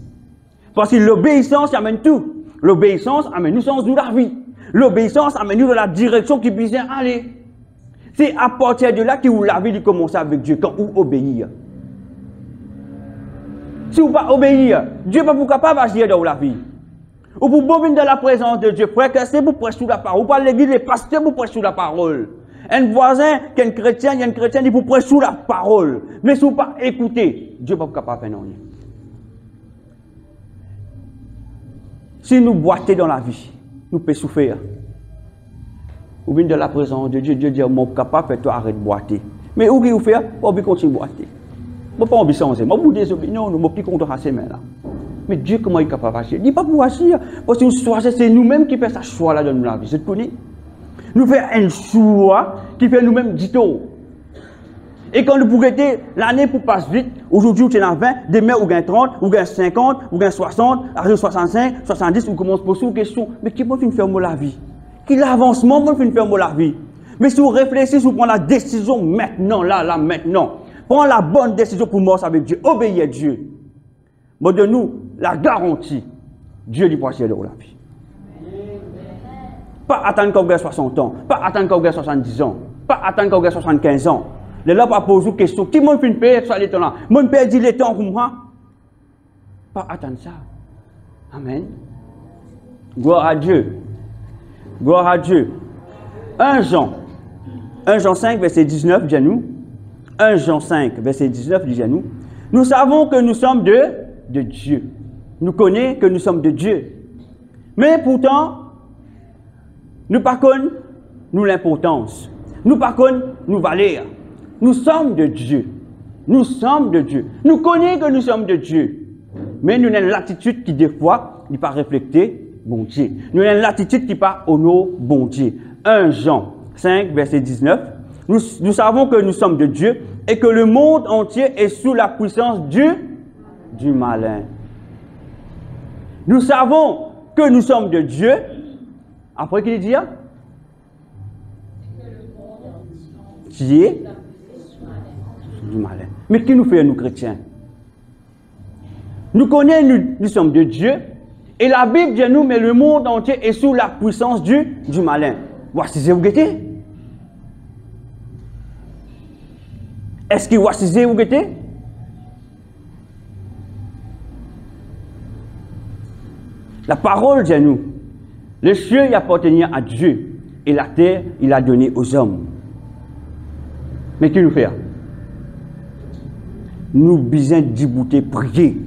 Parce que l'obéissance amène tout. L'obéissance amène nous sens de la vie. L'obéissance amène nous dans la direction qui besoin aller. C'est à partir de là que la vie commence avec Dieu, quand vous obéissez. Si vous ne pas obéir, Dieu n'est pas capable d'agir dans la vie. Ou pour venir dans la présence de Dieu, frère, c'est pour prêcher sous la parole. Ou pas l'église, les pasteurs pour prêcher sous la parole. Un voisin qui est un chrétien, il y a un chrétien qui pour prêcher sous la parole. Mais si vous ne pas écouter, Dieu n'est pas capable de faire rien. Si nous boitons dans la vie, nous pouvons souffrir. Ou bien dans la présence de Dieu, Dieu dit, moi, capable de faire toi arrêter de boiter. Mais où vous faites, vous continuez de boiter. Je ne pas envie de changer. Je ne désobéir. Non, je ne suis pas content de ces mains-là. Mais Dieu, comment il est capable d'agir? Il n'est pas pour agir. Parce que c'est nous-mêmes qui faisons ce choix-là dans la vie. Je te connais. Nous faisons un choix qui fait nous-mêmes 10 tours. Et quand nous pouvons être, l'année pour passe vite, aujourd'hui, tu es dans 20, demain, ou gain 30, ou gain 50, ou gain 60, arrive 65, 70, ou commence à poser une question. Mais qui peut faire la vie? Qui l'avancement peut faire la vie? Mais si vous réfléchissez, si vous prenez la décision maintenant, là, maintenant, prends la bonne décision pour mort avec Dieu, obéir à Dieu. Mais de nous, la garantie, Dieu lui pourra de la vie. Pas attendre qu'on ait 60 ans, pas attendre qu'on ait 70 ans, pas attendre qu'on ait 75 ans. Les là, pas poser une question. Qui m'a fait une paix sur les temps là? Mon père dit les temps pour moi. Pas attendre ça. Amen. Gloire à Dieu. Gloire à Dieu. 1 Jean 5, verset 19, dit à nous. 1 Jean 5, verset 19, dit à nous. Nous savons que nous sommes de Dieu. Nous connaissons que nous sommes de Dieu. Mais pourtant, nous ne connaissons pas nous l'importance. Nous ne connaissons pas nous valeurs. Nous sommes de Dieu. Nous sommes de Dieu. Nous connaissons que nous sommes de Dieu. Mais nous avons l'attitude qui, des fois, n'est pas reflétée, bon Dieu. Nous avons l'attitude qui n'est pas au nom, bon Dieu. 1 Jean, 5, verset 19. Nous savons que nous sommes de Dieu et que le monde entier est sous la puissance du malin. Nous savons que nous sommes de Dieu. Après qu'il dit, qui est du malin. Mais qui nous fait, nous chrétiens? Nous connaissons, nous sommes de Dieu. Et la Bible dit nous, mais le monde entier est sous la puissance du malin. Voici ce que vous guettez. Est-ce que voici ce que vous guettez? La parole dit nous, les cieux y appartenaient à Dieu et la terre, il a donné aux hommes. Mais qui nous fait? Nous besoin d'y prier.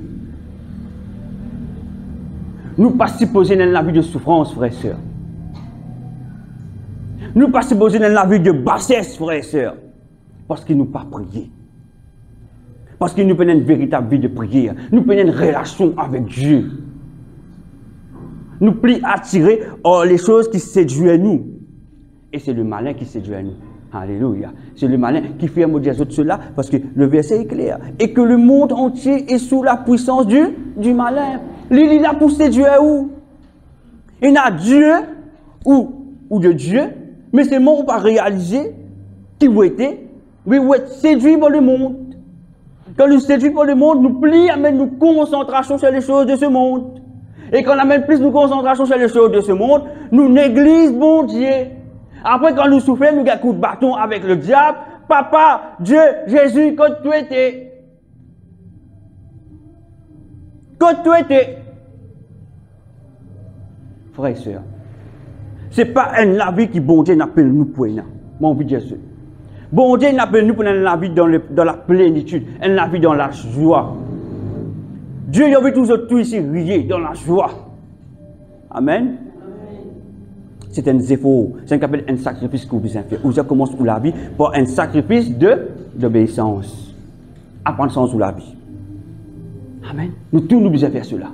Nous pas supposés dans la vie de souffrance, frères et sœurs. Nous pas supposés dans la vie de bassesse, frères et sœurs. Parce qu'ils nous pas prié. Parce qu'ils nous prennent une véritable vie de prière. Nous prennent une relation avec Dieu. Nous plis attirer les choses qui séduisent nous. Et c'est le malin qui séduit nous. Alléluia. C'est le malin qui fait maudire les autres cela parce que le verset est clair. Et que le monde entier est sous la puissance du malin. Il est là pour séduire où? Il y a Dieu ou de Dieu, mais c'est moi qui pas réaliser qui vous était, mais vous êtes séduit par le monde. Quand nous séduisons par le monde, nous plions, amène nous concentration sur les choses de ce monde. Et quand on amène plus de concentration sur les choses de ce monde, nous négligeons bon Dieu. Après, quand nous souffrons, nous avons un coup de bâton avec le diable. Papa, Dieu, Jésus, quand tu étais. Quand tu étais. Frères et sœurs, ce n'est pas un vie qui bon Dieu n'appelle nous pour nous. Mon vie Jésus. Bon Dieu n'appelle nous pour la vie dans la plénitude, la vie dans la joie. Dieu a vu tous autres ici rier dans la joie. Amen. C'est un zépho, c'est ce qu'on appelle un sacrifice que vous avez fait. Vous commencez la vie par un sacrifice d'obéissance. Apprendre sens de la vie. Amen. Nous tous nous devons faire cela.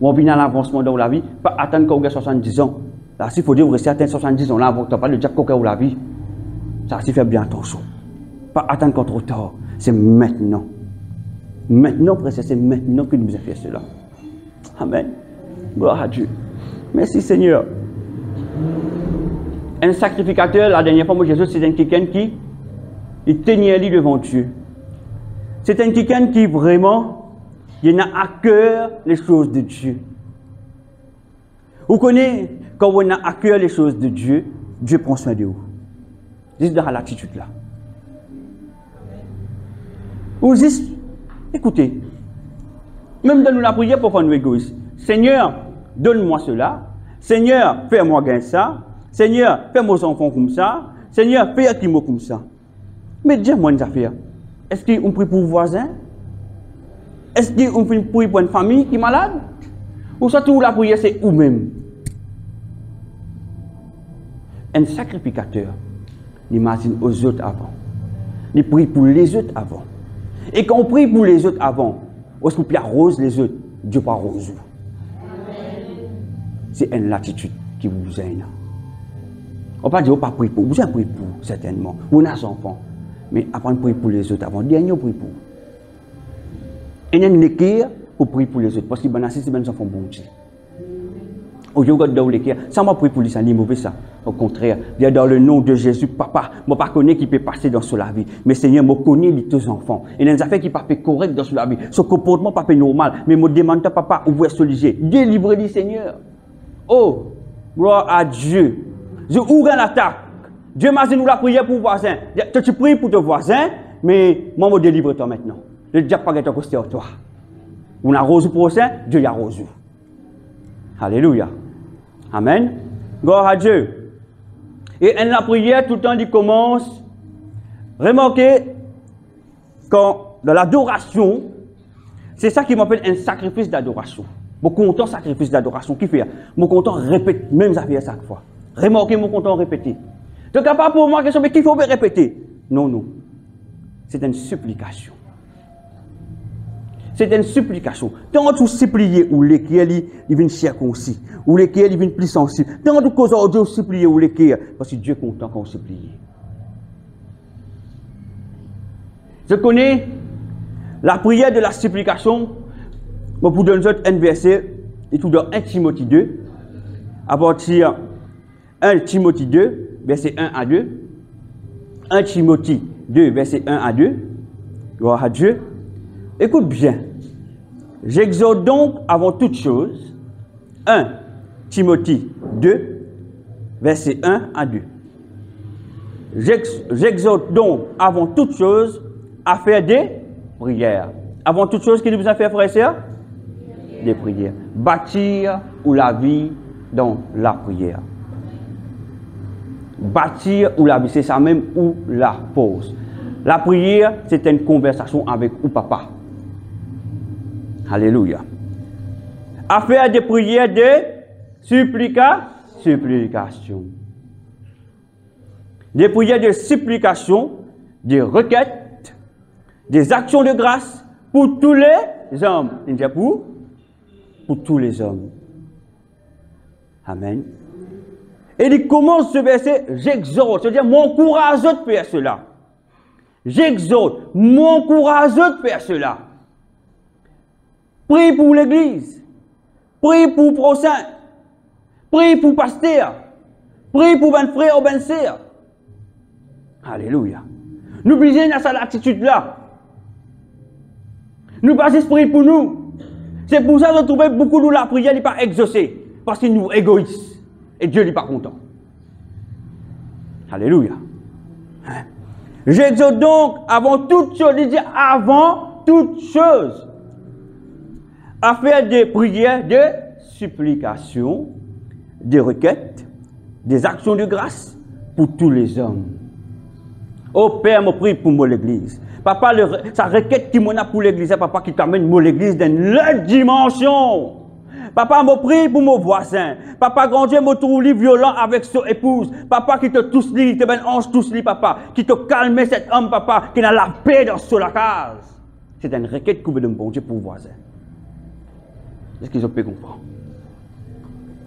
On vient à l'avancement dans la vie, pas attendre qu'on ait 70 ans. Là, s'il faut dire, vous restez atteint 70 ans, là, vous n'avez pas le diable qu'on ait la vie. Ça, c'est faire bien attention. Pas attendre qu'on trop tard. C'est maintenant. Maintenant, frère, c'est maintenant que nous devons faire cela. Amen. Gloire à Dieu. Merci Seigneur. Un sacrificateur, la dernière fois, moi, Jésus, c'est un quelqu'un qui tenait lui devant Dieu. C'est un quelqu'un qui vraiment, il a à cœur les choses de Dieu. Vous connaissez, quand on a à cœur les choses de Dieu, Dieu prend soin de vous. Juste dans l'attitude là. Ou juste, écoutez, même dans la prière pour faire nous égoïstes. Seigneur, donne-moi cela. Seigneur, fais-moi gagner ça. Seigneur, fais mes enfants comme ça. Seigneur, fais qui moi comme ça. Mais dis-moi une affaire. Est-ce qu'on prie pour vos voisins? Est-ce qu'on prie pour une famille qui est malade? Ou surtout la prière, c'est vous-même? Un sacrificateur, il imagine aux autres avant. Il prie pour les autres avant. Et quand on prie pour les autres avant, est-ce qu'on arrose les autres? Dieu pas arrose. C'est une attitude qui vous aide. On ne va pas dire qu'on ne prie pour. Vous avez prié pour, certainement. Vous avez des enfants. Mais après, on prie pour les autres avant. Dernier, on prie pour. Et il y a une équerre pour prier pour les autres. Parce que les enfants bon Dieu. Aujourd'hui, dans l'équerre, ça m'a prié pour les animaux, mauvais ça. Au contraire, bien dans le nom de Jésus, papa, je ne connais pas qui peut passer dans la vie. Mais Seigneur, je connais les deux enfants. Il y a des affaires qui ne sont pas correctes dans la vie. Ce comportement n'est pas normal. Mais je demande à papa, où est-ce que délivrez-les, Seigneur. Oh, gloire à Dieu. Je ouvre l'attaque. Dieu m'a dit nous la prière pour voisin. Tu pries pour ton voisin, mais moi, je délivre toi maintenant. Le diable n'a pas été à toi. On arrose le prochain, Dieu l'arrose. Alléluia. Amen. Gloire à Dieu. Et la prière, tout le temps, il commence. Remarquez, quand dans l'adoration, c'est ça qui m'appelle un sacrifice d'adoration. Mon content sacrifice d'adoration, qui fait? Mon content répète, même ça fait chaque fois. Remarquez mon content répéter. Donc, pas pour moi, question, mais qu'il faut répéter? Non, non. C'est une supplication. c'est une supplication. Tant que vous suppliez ou lesquels ils viennent circoncis, ou lesquels ils viennent plus sensibles. Tant que vous Dieu suppliez ou lesquels, parce que Dieu est content quand vous suppliez. Je connais la prière de la supplication. Moi, pour donner un verset, et tout dans 1 Timothée 2, à partir 1 Timothée 2, verset 1 à 2. 1 Timothée 2, verset 1 à 2. Gloire à Dieu. Écoute bien. J'exhorte donc avant toute chose, 1 Timothée 2, verset 1 à 2. J'exhorte donc avant toute chose à faire des prières. Avant toute chose, qu'est-ce que vous avez fait, frères et sœurs? Des prières. Bâtir ou la vie dans la prière. Bâtir ou la vie, c'est ça même ou la pause. La prière, c'est une conversation avec ou papa. Alléluia. À faire des prières de supplication. Des prières de supplication, des requêtes, des actions de grâce pour tous les hommes. Pour tous les hommes. Amen. Et il commence ce verset, j'exhorte, c'est-à-dire m'encourage de faire cela. J'exhorte, m'encourage de faire cela. Prie pour l'église, prie pour le prochain, prie pour le pasteur, prie pour ben frère ou ben sœur. Alléluia. Nous besoin de cette attitude-là. Nous pas esprit pour nous. C'est pour ça que je trouve beaucoup de la prière n'est pas exaucée. Parce que nous égoïstes. Et Dieu n'est pas content. Alléluia. Hein? J'exhorte donc avant toute chose, il dit avant toute chose, à faire des prières de supplication, des requêtes, des actions de grâce pour tous les hommes. Oh Père, je prie pour moi l'église. Papa, sa requête qui m'en a pour l'église, c'est papa qui t'amène moi l'église dans l'autre dimension. Papa, je prie pour mon voisin. Papa, grand Dieu, me trouve violent avec son épouse. Papa, qui te touche, qui te ben ange touche, papa. Qui te calme cet homme, papa, qui a la paix dans son la case. C'est une requête que vous donne bon Dieu pour le voisin. Est-ce qu'ils ont pu comprendre?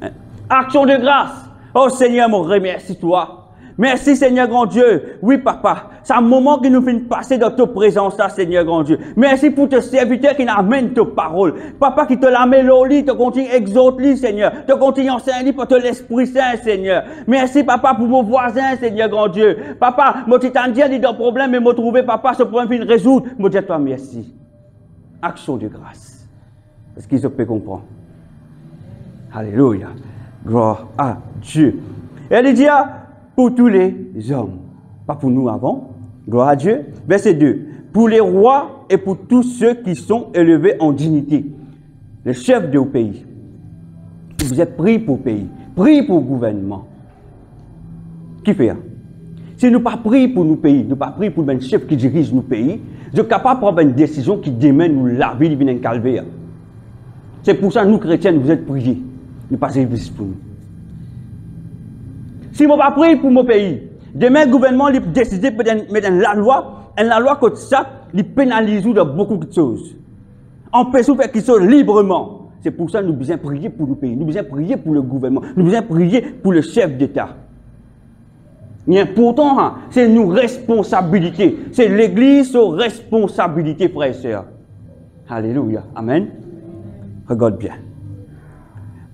Hein? Action de grâce. Oh Seigneur, je remercie toi. Merci Seigneur grand Dieu. Oui papa, c'est un moment qui nous fait passer dans ta présence là Seigneur grand Dieu. Merci pour tes serviteurs qui nous amènent ta parole. Papa qui te la mélodie, te continue exhorter Seigneur. Te continue enseigner pour l'Esprit Saint Seigneur. Merci papa pour mon voisin Seigneur grand Dieu. Papa, moi tu t'en dis des problèmes mais moi trouver papa ce problème fin résoudre. Moi dis toi merci. Action de grâce. Est-ce qu'ils ont pu comprendre? Alléluia. Gloire à Dieu. Elle dit pour tous les hommes, pas pour nous avant, gloire à Dieu. Verset 2, pour les rois et pour tous ceux qui sont élevés en dignité, les chefs de pays. Vous êtes pris pour le pays, pris pour le gouvernement. Qui fait? Si nous pas pris pour nos pays, nous pas pris pour le chef qui dirige nos pays, nous sommes capables de prendre une décision qui demain nous la vie devient un calvaire. C'est pour ça que nous chrétiens, vous êtes priés. Nous pas service pour nous. Si je ne pas prier pour mon pays, demain le gouvernement a décidé de mettre la loi comme ça, il pénalise de beaucoup de choses. On peut faire quelque chose librement. C'est pour ça que nous devons prier pour le pays, nous devons prier pour le gouvernement, nous devons prier pour le chef d'État. Mais pourtant, c'est nos responsabilités. C'est l'Église aux responsabilités, frères et sœurs. Alléluia. Amen. Regarde bien.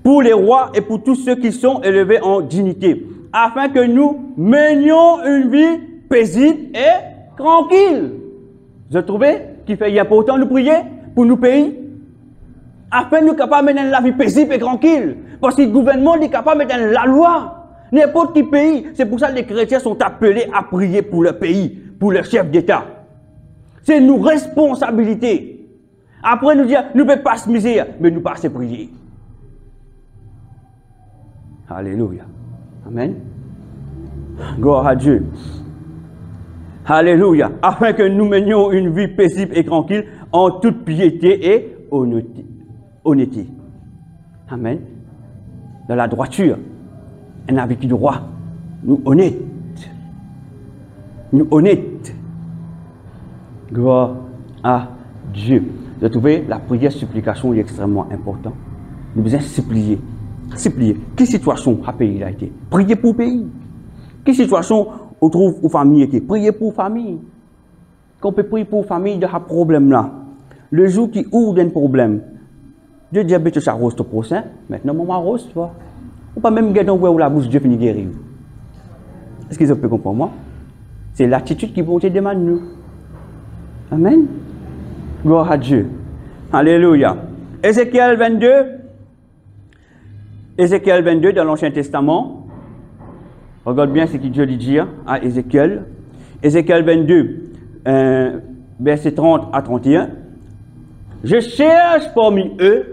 Pour les rois et pour tous ceux qui sont élevés en dignité, afin que nous menions une vie paisible et tranquille. Vous avez trouvé qu'il fait important de prier pour nos pays? Afin que nous soyons capables de mener la vie paisible et tranquille. Parce que le gouvernement est capable de mettre la loi. N'importe quel pays. C'est pour ça que les chrétiens sont appelés à prier pour le pays, pour le chef d'État. C'est nos responsabilités. Après nous dire, nous ne pouvons pas se misère, mais nous ne pouvons pas se prier. Alléluia. Amen. Gloire à Dieu. Alléluia. Afin que nous menions une vie paisible et tranquille en toute piété et honnêteté. Amen. Dans la droiture. Un habitude droit. Nous honnêtes. Nous honnêtes. Gloire à Dieu. Vous trouvez, la prière supplication est extrêmement importante. Nous devons supplier. Supplier. Quelle situation a pays a été? Priez pour le pays. Quelle situation on trouve aux familles été? Priez pour la famille. Quand on peut prier pour la famille, il y a un problème là. Le jour qui ouvre un problème, Dieu dit que ça rose ton prochain. Maintenant, maman rose, tu vois. On ne peut pas même garder où la bouche Dieu finit guérir. Est-ce que vous pouvez comprendre moi? C'est l'attitude qui va te demander nous. Amen. Gloire à Dieu. Alléluia. Ézéchiel 22. Ézéchiel 22 dans l'Ancien Testament. Regarde bien ce que Dieu dit à Ézéchiel. Ézéchiel 22, versets 30 à 31. Je cherche parmi eux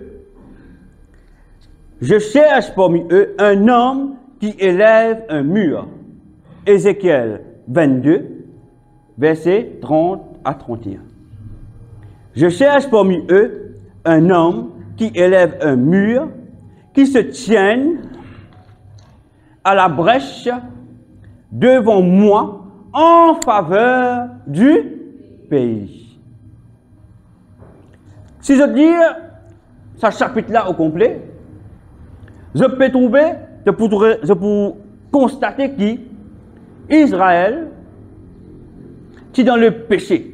un homme qui élève un mur. Ézéchiel 22, versets 30 à 31. Je cherche parmi eux un homme qui élève un mur, qui se tienne à la brèche devant moi en faveur du pays. Si je dis ce chapitre-là au complet, je peux trouver, je peux constater qu'Israël, qui est dans le péché,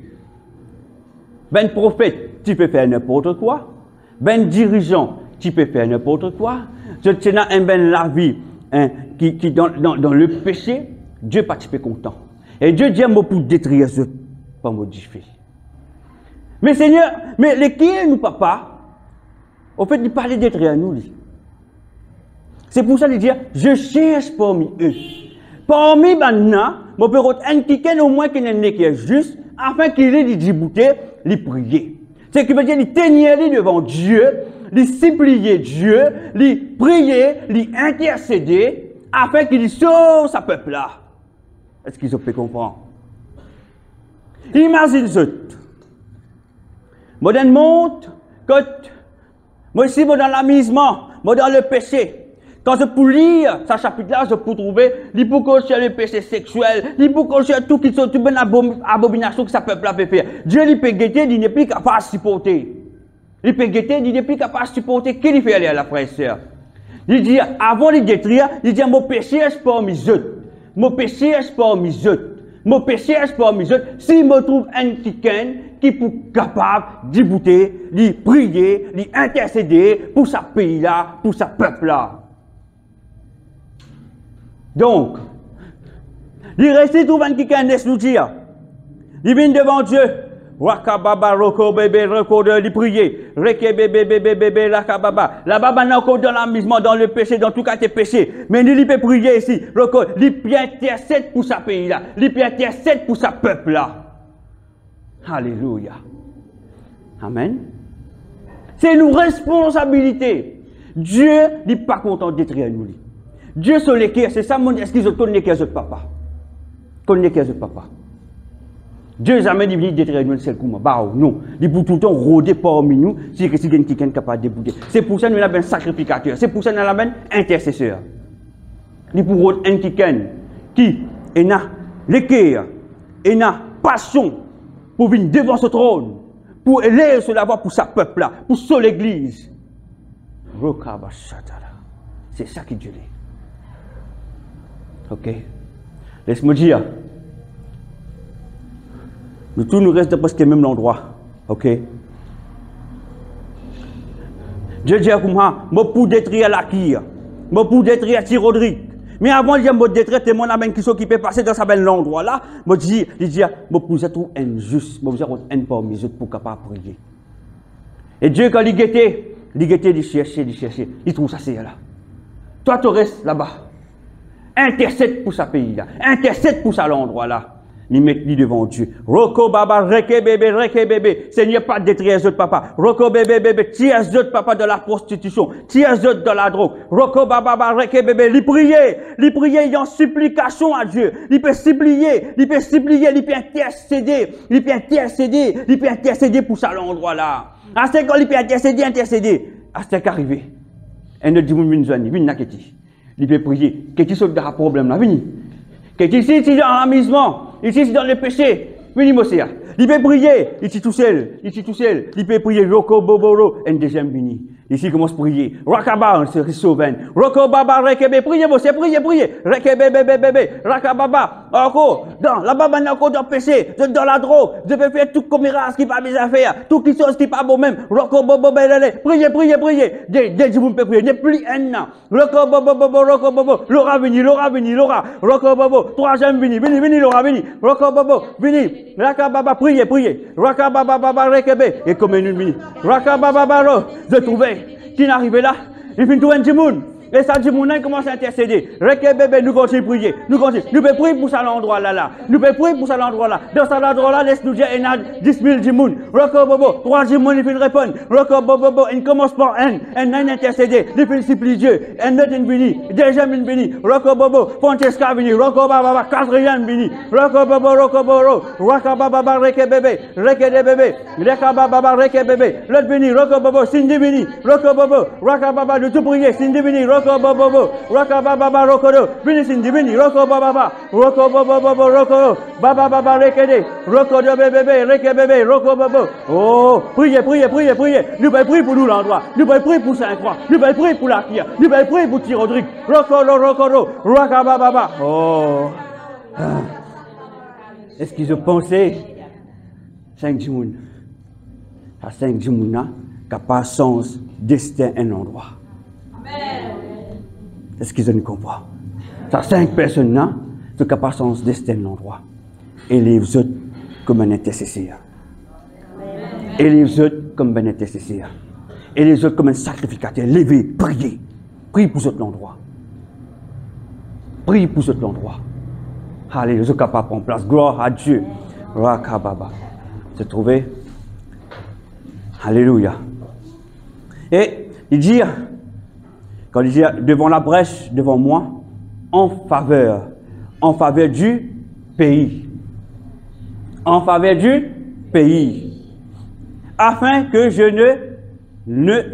ben prophète, tu peux faire n'importe quoi, ben dirigeant, tu peux faire n'importe quoi, je tiens un ben la vie qui dans le péché, Dieu pas content. Et Dieu dit moi pour détruire ce, pas modifier. Mais Seigneur, mais les qui est nous papa, au fait il parlait détruire nous. C'est pour ça qu'il dit, je cherche parmi eux. Parmi maintenant, je peux retrouver un qui au moins qui est juste, afin qu'il ait dit bouter, les prier. C'est ce qui veut dire, les tenir devant Dieu, les supplier Dieu, les prier, les intercéder, afin qu'il sauve sa peuple-là. Est-ce qu'ils peuvent comprendre? Imagine ça. Moi, dans le monde, quand moi ici, moi dans l'amusement, moi dans le péché. Quand je peux lire ce chapitre-là, je peux trouver l'hypocrisie, le péché sexuel, l'hypocrisie, tout qui sont une abomination que ça peuple peut faire. Dieu lui peut guetter, il n'est plus capable de supporter. Il peut guetter, il n'est plus capable de supporter. Qu'est-ce qu'il fait aller à la frère et sœur? Il dit, avant de détruire, il dit, mon péché est pas mes autres. Mon péché est pas mes autres. Mon péché est pas mes autres. Si je trouve un quelqu'un qui est capable d'y bouter, d'y prier, d'y intercéder pour sa pays-là, pour sa peuple-là. Donc, il reste tout le qui laisse nous dire. Il vient devant Dieu. Wakababa, roko, bébé, roko, de prier. Reke, bébé, bébé, bébé, lakababa. Là-bas, maintenant, dans l'amusement, dans le péché, dans tout cas, tes péchés. Mais il peut prier ici. Roko, il peut intercéder pour sa pays-là. Il peut intercéder pour sa peuple-là. Alléluia. Amen. C'est une responsabilité. Dieu n'est pas content d'être nous. Dieu sur l'équerre, c'est ça mon excuse de connaître l'équerre de papa. Connaître l'équerre de papa. Dieu jamais dit venir détruire nous seul coup bah non, il pour tout le temps rôder parmi nous si quelqu'un qui est capable de débouter. C'est pour ça que nous avons un sacrificateur, c'est pour ça que nous avons un intercesseur. Il pour rôder un qui est l'équerre, et a passion pour venir devant ce trône, pour élever sur la voie pour sa peuple là, pour sauver l'église. C'est ça qui Dieu dit. Ok. Laisse-moi dire. Nous tous nous restons presque au même endroit. Ok. Dieu dit à moi, je peux détruire la kir. Je peux détruire Rodrigue. Mais avant de dire que je détruire tes mon ami qui s'occupe de passer dans ce bel endroit là, je dis, je peux être injuste, je peux être un parmi les autres pour capable prier. Et Dieu quand il guettait, il cherchait, il trouve ça c'est là. Toi tu restes là-bas. Intercède pour sa pays là. Intercède pour sa l'endroit là. Il met devant Dieu. Roko baba, reke bébé. Seigneur, pas de détruire les autres papa. Roko bébé, tire les autres papa de la prostitution. Tire les autres de la drogue. Roko baba, reke bébé. Il prier en supplication à Dieu. Il peut supplier, il peut intercéder. Il peut intercéder pour ça l'endroit là. À ce qu'on il peut intercéder. À ce qu'arrivé. Et ne dit vini naketi. Il peut prier. Qu'est-ce qui sort de problème là? Vini. Qu'est-ce qui est ici dans l'amusement? Ici dans le péché? Vini monsieur. Il peut prier, il est tout seul, il peut prier, Roko Boboro, un deuxième béni. Ici, il commence à prier. Rakaba, c'est sauvé. Roko Baba, Rekebe, priez, c'est prier. Rekebe, bébé, Rakababa. Encore, dans la baba n'a encore dans le péché, dans la drogue, je peux faire tout comme ce qui pas bien faire, tout qui chose qui pas bon même. Roko Bobo, priez. Dès que vous pouvez prier, n'est plus un an. Roko Bobo, Laura vini. Roko Bobo, troisième vini, Laura vini. Roko Bobo, vini. Rakababa, priez. Rakababa, Rekebe, et comme une vini. Rakababa, je trouvais. Qui n'arrivait là, il finit tout un djimoun. Et ça, djimoun, il commence à intercéder. Reke bébé, nous continuons à prier. Nous pouvons prier pour ça l'endroit là. Nous pouvons prier pour ça l'endroit là. Dans ça l'endroit là, laisse-nous dire, il y a 10 000 djimoun. Roko bobo, 3 djimoun, il finit répondre. Roko bobo, il commence par un intercéder. Il finit supplier Dieu. Un autre, il bénit. Deuxième, il bénit. Roko bobo, Francesca bénit. Roko baba, quatrième bénit. Roko bobo, Raka baba, reke bébé. Reka baba, reke bébé. L'autre bénit. Roko bobo, Cindy bénit. Roko bobo, Raka baba, de tout prier. Cindy bénit. Roko bobo, Raka baba, roko do. Bénit Cindy bénit. Roko baba, roko baba, reke de. Roko do bébé, reke bébé. Roko bobo. Oh, priez. Nous pouvons prier pour nous l'endroit. Nous pouvons prier pour Saint-Croix. Nous pouvons prier pour la pierre. Nous pouvons prier pour Rodrigue. Roko do. Raka baba. Oh. Est-ce qu'ils ont pensé 5 djimoun? À 5 djimouna, qui n'a pas sens, destin, un endroit. Est-ce qu'ils ont compris? Ça 5 personnes là, qui n'a pas sens, destin, un endroit. Et les autres comme un intercesseur. Et les autres comme un intercesseur. Et les autres comme un sacrificateur. Levez, priez. Priez pour cet endroit. Priez pour cet endroit. Allez, je ne peux pas prendre place. Gloire à Dieu. Rakababa. Se trouver. Alléluia. Et il dit, quand il dit devant la brèche, devant moi, en faveur du pays. En faveur du pays. Afin que je ne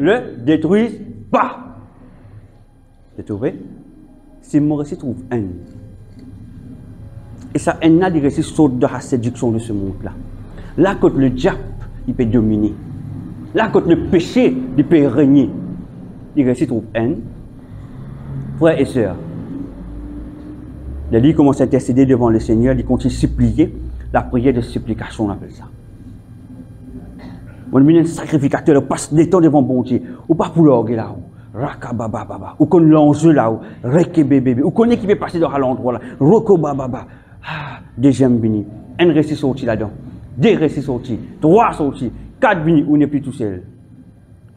le détruise pas. Vous trouvez? Si mon récit trouve un. Et ça, un a des récits saute de la séduction de ce monde-là. Là, quand le diable, il peut dominer. Là, quand le péché, il peut régner. Les récits trouvent un. Frères et sœurs, il commence à intercéder devant le Seigneur, il continue à supplier. La prière de supplication, on appelle ça. On est un sacrificateur, on passe des temps devant bon Dieu. Ou pas pour l'orgue là-haut. Rakababa, ou qu'on l'enjeu là-haut. Rekebébé, ou qu'on est qui peut passer dans l'endroit là. Rokobababa. Deuxième béni. Un récit sorti là-dedans. 2 récits sortis. 3 sortis. 4 bénis, où n'est plus tout seul.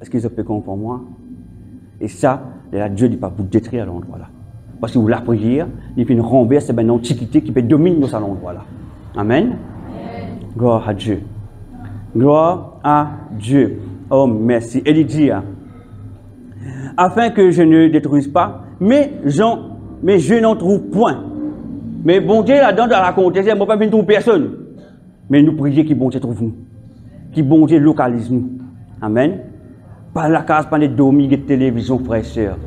Est-ce qu'ils ont fait comme pour moi? Et ça, Dieu ne dit pas vous détruire à l'endroit là. Parce que vous la prière, il fait une renverse, c'est une antiquité qui peut dominer dans cet endroit là. Amen. Gloire à Dieu. Gloire à Dieu. Oh, merci. Et il dit, afin que je ne détruise pas, mais je n'en trouve point. Mais bon Dieu, là-dedans, dans la communauté, je ne pas trouver personne. Mais nous prions que bon Dieu trouve nous. Que bon Dieu localise nous. Amen. Par la case, par les dormis de télévision, frères et sœurs.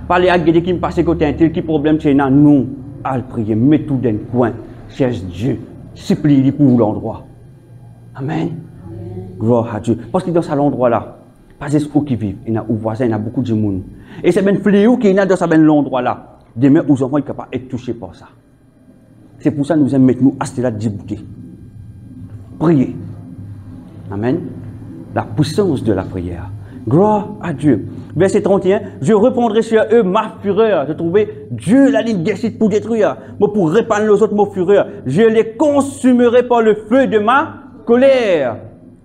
Par les agréés qui me passent côté un tel, qui problème c'est là, nous, à prier, mets tout dans le coin, cherche Dieu, supplie pour l'endroit. Amen. Gloire à Dieu. Parce que dans cet endroit-là, pas des qui vivent, il y a des voisins, il y a beaucoup de monde. Et c'est un fléau qui est dans cet endroit-là. Demain, aux enfants, ils ne peuvent pas être touchés par ça. C'est pour ça que nous aimons mettre nous à cela de débouter. Priez. Amen. La puissance de la prière. Gloire à Dieu. Verset 31. Je reprendrai sur eux ma fureur. Je trouvais Dieu la ligne décide pour détruire. Moi, pour répandre les autres mots fureur. Je les consumerai par le feu de ma colère.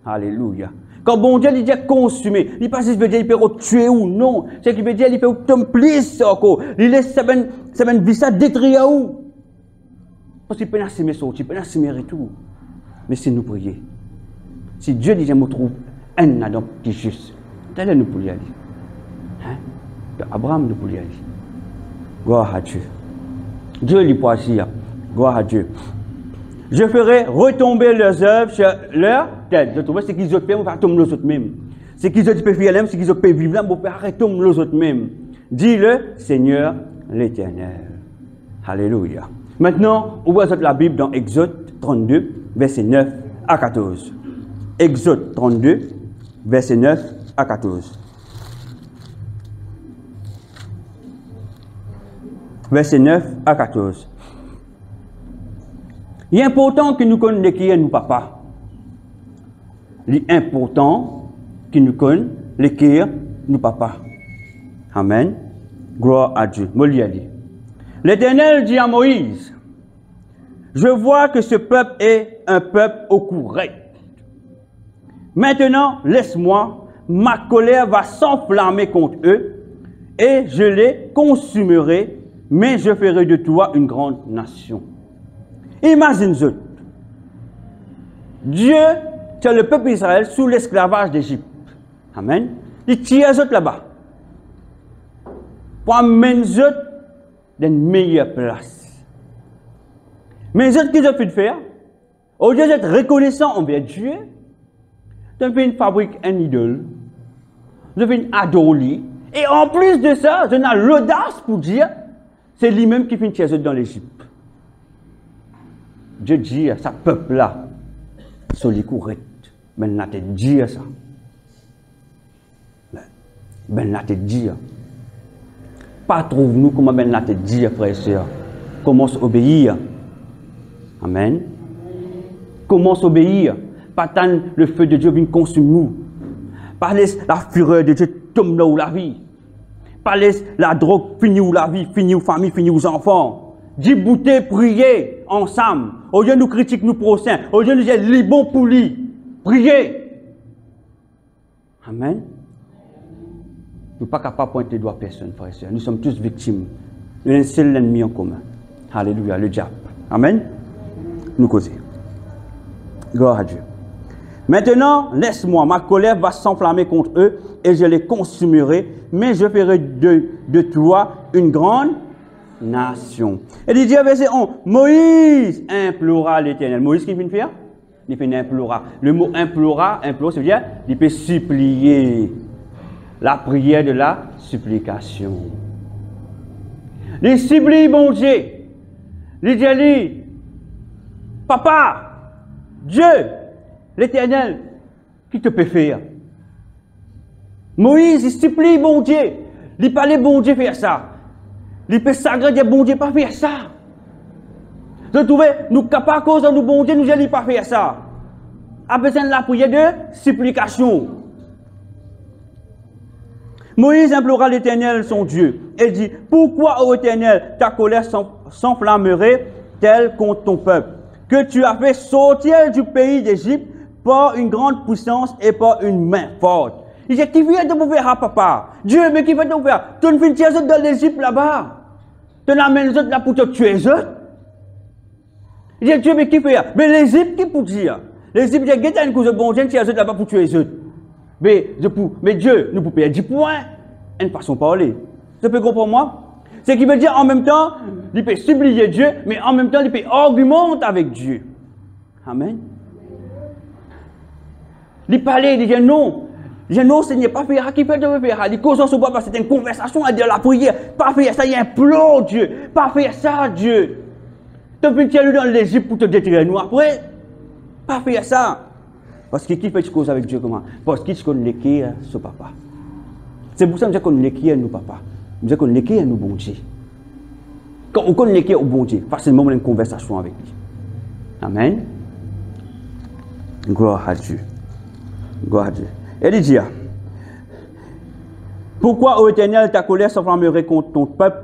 Alléluia. Quand bon Dieu il dit consumer, il pas veut dire il peut tuer ou non. C'est qu'il veut dire il peut tomber plus encore. Il laisse sa vie ça détruire ou. Parce qu'il peut pas s'aimer sortir, il peut pas s'aimer retour. Mais si nous prions, si Dieu dit je me trouve un Adam qui est juste, tel est nous pour y aller. Hein? Abraham nous pour y aller. Gloire à Dieu. Dieu lui peut dire, gloire à Dieu. Je ferai retomber leurs œuvres sur leur tête. Je trouve ce qu'ils ont fait, on va tomber les autres mêmes. Ce qu'ils ont fait vivre, ce qu'ils ont fait vivre, on va arrêter les autres mêmes. Dis le Seigneur l'Éternel. Alléluia. Maintenant, on voit la Bible dans Exode 32, versets 9 à 14. Exode 32, versets 9 à 14. Versets 9 à 14. Il est important que nous connaissions qui est nous papa. Il est important que nous connaissions qui est nous papa. Amen. Gloire à Dieu. L'Éternel dit à Moïse, je vois que ce peuple est un peuple au courant. Maintenant, laisse-moi, ma colère va s'enflammer contre eux et je les consumerai, mais je ferai de toi une grande nation. Imagine-toi. Dieu tient le peuple d'Israël sous l'esclavage d'Égypte. Amen. Il tire eux là-bas. Pour amener eux dans une meilleure place. Mais eux, qu'est-ce qu'ils ont fait de faire? Au lieu d'être reconnaissant envers Dieu, ils ont fait une fabrique, un idole. Ils ont fait une adolie. Et en plus de ça, ils ont l'audace pour dire, c'est lui-même qui fait une dans l'Égypte. Dieu dit à ce peuple-là, sur les courrettes, ben là te dire ça. Ben là te dire. Pas trouve-nous comment ben là te dire, frères et sœurs. Commence à obéir. Amen. Commence à obéir. Pas tant le feu de Dieu vient consumer nous. Pas laisse la fureur de Dieu tomber dans la vie. Pas laisse la drogue finir la vie, finir la famille, finir les enfants. Dis bouter, prier ensemble. Au lieu de nous critiquer nous prochains, au lieu de nous dire les bons pour lui, priez. Amen. Nous ne sommes pas capables de pointer le doigt à personne, frères et sœurs. Nous sommes tous victimes. Nous avons un seul ennemi en commun. Alléluia, le diable. Amen. Nous causer. Gloire à Dieu. Maintenant, laisse-moi, ma colère va s'enflammer contre eux et je les consumerai, mais je ferai de toi une grande nation. Et il dit au verset 11, Moïse implora l'Éternel. Moïse qui vient faire? Il fait implora. Le mot implora, ça veut dire il peut supplier. La prière de la supplication. Il supplie bon Dieu. Il dit, Papa, Dieu, l'Éternel, qui te peut faire? Moïse, il supplie bon Dieu. Il parlait bon Dieu faire ça. Il peut s'agréer bon Dieu pas faire ça. Vous trouvez, nous capables à cause de nous bon Dieu, nous n'allons pas faire ça. A besoin de la prière de supplication. Moïse implora l'Éternel, son Dieu, et dit, pourquoi, ô Éternel, ta colère s'enflammerait telle contre ton peuple, que tu as fait sortir du pays d'Égypte par une grande puissance et par une main forte. Il dit, qui vient de vous faire, papa? Dieu, mais qui vient de vous faire? Tu ne fais pas dans l'Égypte là-bas. Tu n'amènes les autres là pour te tuer les autres. Il dit, Dieu, mais qui fait? Mais l'Égypte, qui peut dire? L'Égypte, il dit, une cause de bon Dieu, tu es là-bas pour tuer les autres. Mais Dieu, nous pouvons perdre 10 points. Une façon de parler. Vous pouvez comprendre moi? C'est qui veut dire en même temps, il peut supplier Dieu, mais en même temps, il peut argumenter avec Dieu. Amen. Il parlait, il dit non. Il dit non, Seigneur, pas faire, qui fait de faire? Il cause sur bois, c'est une conversation à dire la prière. Pas faire ça, il implore Dieu. Pas faire ça, Dieu. Tu peux tirer dans l'Égypte pour te détruire nous après. Pas faire ça. Parce que qui fait cause avec Dieu comment? Parce qu'il connaît l'équerre sur papa. C'est pour ça que nous connaissons l'équerre nous papa. Nous connaissons l'équerre nous bon Dieu. Quand on connaît l'équerre au bon Dieu, facilement on a une conversation avec lui. Amen. Gloire à Dieu. Gloire à Dieu. Et il dit, pourquoi, ô Éternel, ta colère s'enflammerait contre ton peuple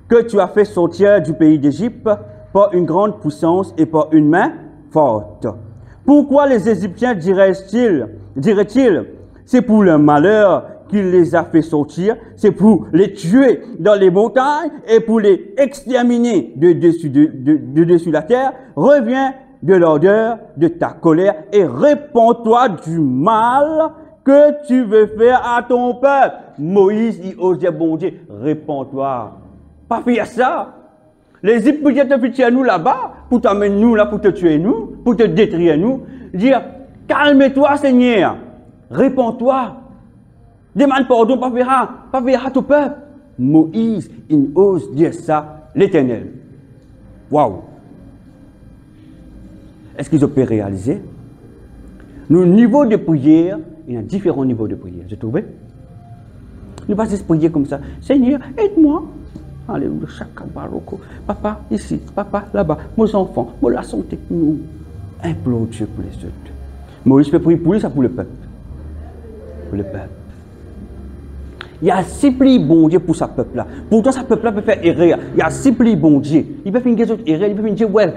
que tu as fait sortir du pays d'Égypte par une grande puissance et par une main forte? Pourquoi les Égyptiens diraient-ils, c'est pour le malheur qu'il les a fait sortir, c'est pour les tuer dans les montagnes et pour les exterminer de dessus la terre? Reviens de l'odeur de ta colère et répands-toi du mal que tu veux faire à ton peuple. Moïse, il ose dire, bon Dieu, répands-toi. Pas faire ça. Les Égyptiens te font nous là-bas, pour t'amener nous là, pour te tuer nous, pour te détruire nous. Dire, calme-toi Seigneur, répands-toi. Demande pardon, pas faire à ton peuple. Moïse, il ose dire ça, l'Éternel. Waouh. Est-ce qu'ils ont pu réaliser? Nos niveaux de prière, il y a différents niveaux de prière. J'ai trouvé? Nous pas juste prier comme ça. Seigneur, aide-moi. Alléluia, chacun baroko. Papa, ici, papa, là-bas. Mes enfants, moi la santé. Nous implorons Dieu pour les autres. Moïse peut prier pour lui, ça pour le peuple. Pour le peuple. Il y a supplie bon Dieu pour sa peuple-là. Pourtant, sa peuple-là peut faire erreur. Il y a supplie bon Dieu. Il peut faire une autre erreur. Il peut dire, ouais,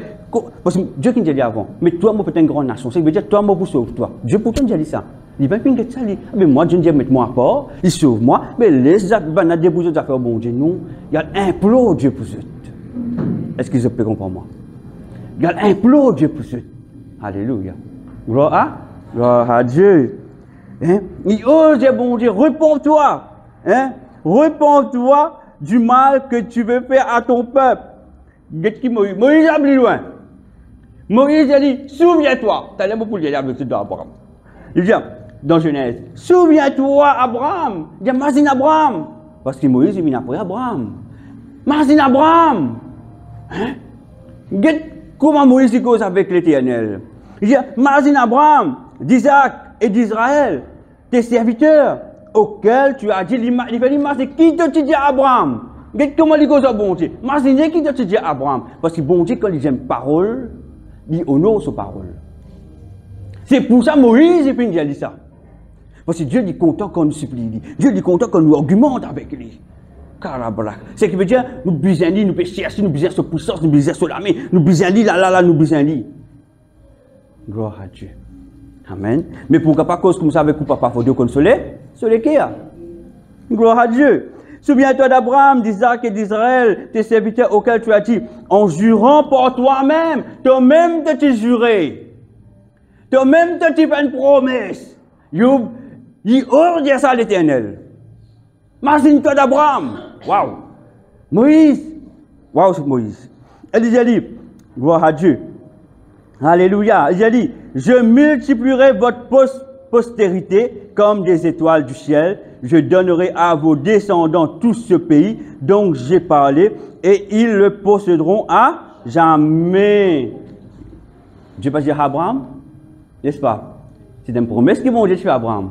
parce que Dieu qui nous dit avant, mais toi, moi, peut être une grande nation. Ça veut dire, toi, moi, pour sauver toi. Dieu, pourtant, il dit ça. Il va faire une ça. Mais moi, Dieu dit, mets-moi à part. Il sauve moi. Mais laisse, il a débouché des affaires bon Dieu. Non, il y a un implore Dieu pour eux. Est-ce qu'ils peuvent comprendre moi? Il y a un implore Dieu pour eux. Alléluia. Gloire à Dieu. Hein? Il ose dire, bon Dieu, réponds-toi. Hein? Réponds-toi du mal que tu veux faire à ton peuple. Moïse a plus loin. Moïse a dit, souviens-toi. Tu as l'air pour dire avec Abraham. Il vient dans Genèse. Souviens-toi, Abraham. Il dit, imagine Abraham. Parce que Moïse est venu après Abraham. Imagine Abraham. Hein? Comment Moïse cause avec l'Éternel. Il dit, imagine Abraham, d'Isaac et d'Israël, tes serviteurs, auxquels tu as dit, il fait l'image, qui te dit à Abraham? Comment il cause à bon Dieu? Imaginez qui te dit à Abraham. Parce que bon Dieu, quand il aime parole, il honore sa parole. C'est pour ça que Moïse il dit ça. Parce que Dieu est content quand nous supplie. Dieu est content quand nous argumente avec lui. Ce qui veut dire, nous besoin de nous chercher, nous besoin de puissance, nous besoin de la main, nous besoin de là, nous besoin de. Gloire à Dieu. Amen. Mais pourquoi pas cause comme ça avec papa, faut Dieu consoler? Sur les qui? Gloire à Dieu. Souviens-toi d'Abraham, d'Isaac et d'Israël, tes serviteurs auxquels tu as dit, en jurant pour toi-même, toi-même de te jurer. Toi-même de te faire une promesse. Il ordonne ça à l'Éternel. Imagine-toi d'Abraham. Waouh. Moïse. Waouh, c'est Moïse. Il a dit, gloire à Dieu. Alléluia. Il a dit, je multiplierai votre postérité comme des étoiles du ciel. Je donnerai à vos descendants tout ce pays dont j'ai parlé et ils le posséderont à jamais. Dieu pas dire à Abraham, n'est-ce pas? C'est une promesse qu'ils vont dire à Abraham.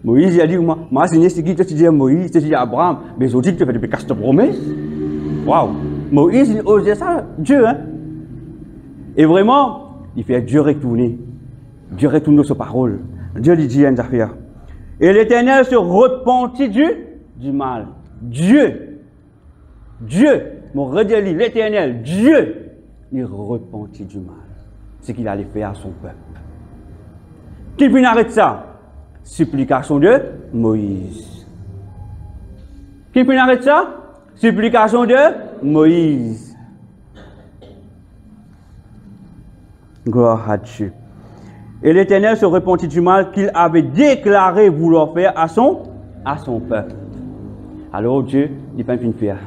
Moïse a dit, moi, c'est ce qui te dit à Moïse, te dit à Abraham, mais ils ont dit que tu fais des casses de promesses. Waouh! Moïse, il osait ça, Dieu, hein? Et vraiment, il fait Dieu retourner. Dieu retourne sa parole. Dieu lui dit une affaire. Et l'Éternel se repentit du mal. Dieu, mon redélit, l'Éternel, Dieu, il repentit du mal. C'est qu'il allait faire à son peuple. Qui peut arrêter ça? Supplication de Moïse. Qui peut arrêter ça? Supplication de Moïse. Gloire à Dieu. Et l'Éternel se repentit du mal qu'il avait déclaré vouloir faire à son peuple. Alors Dieu, il ne peut pas faire ça.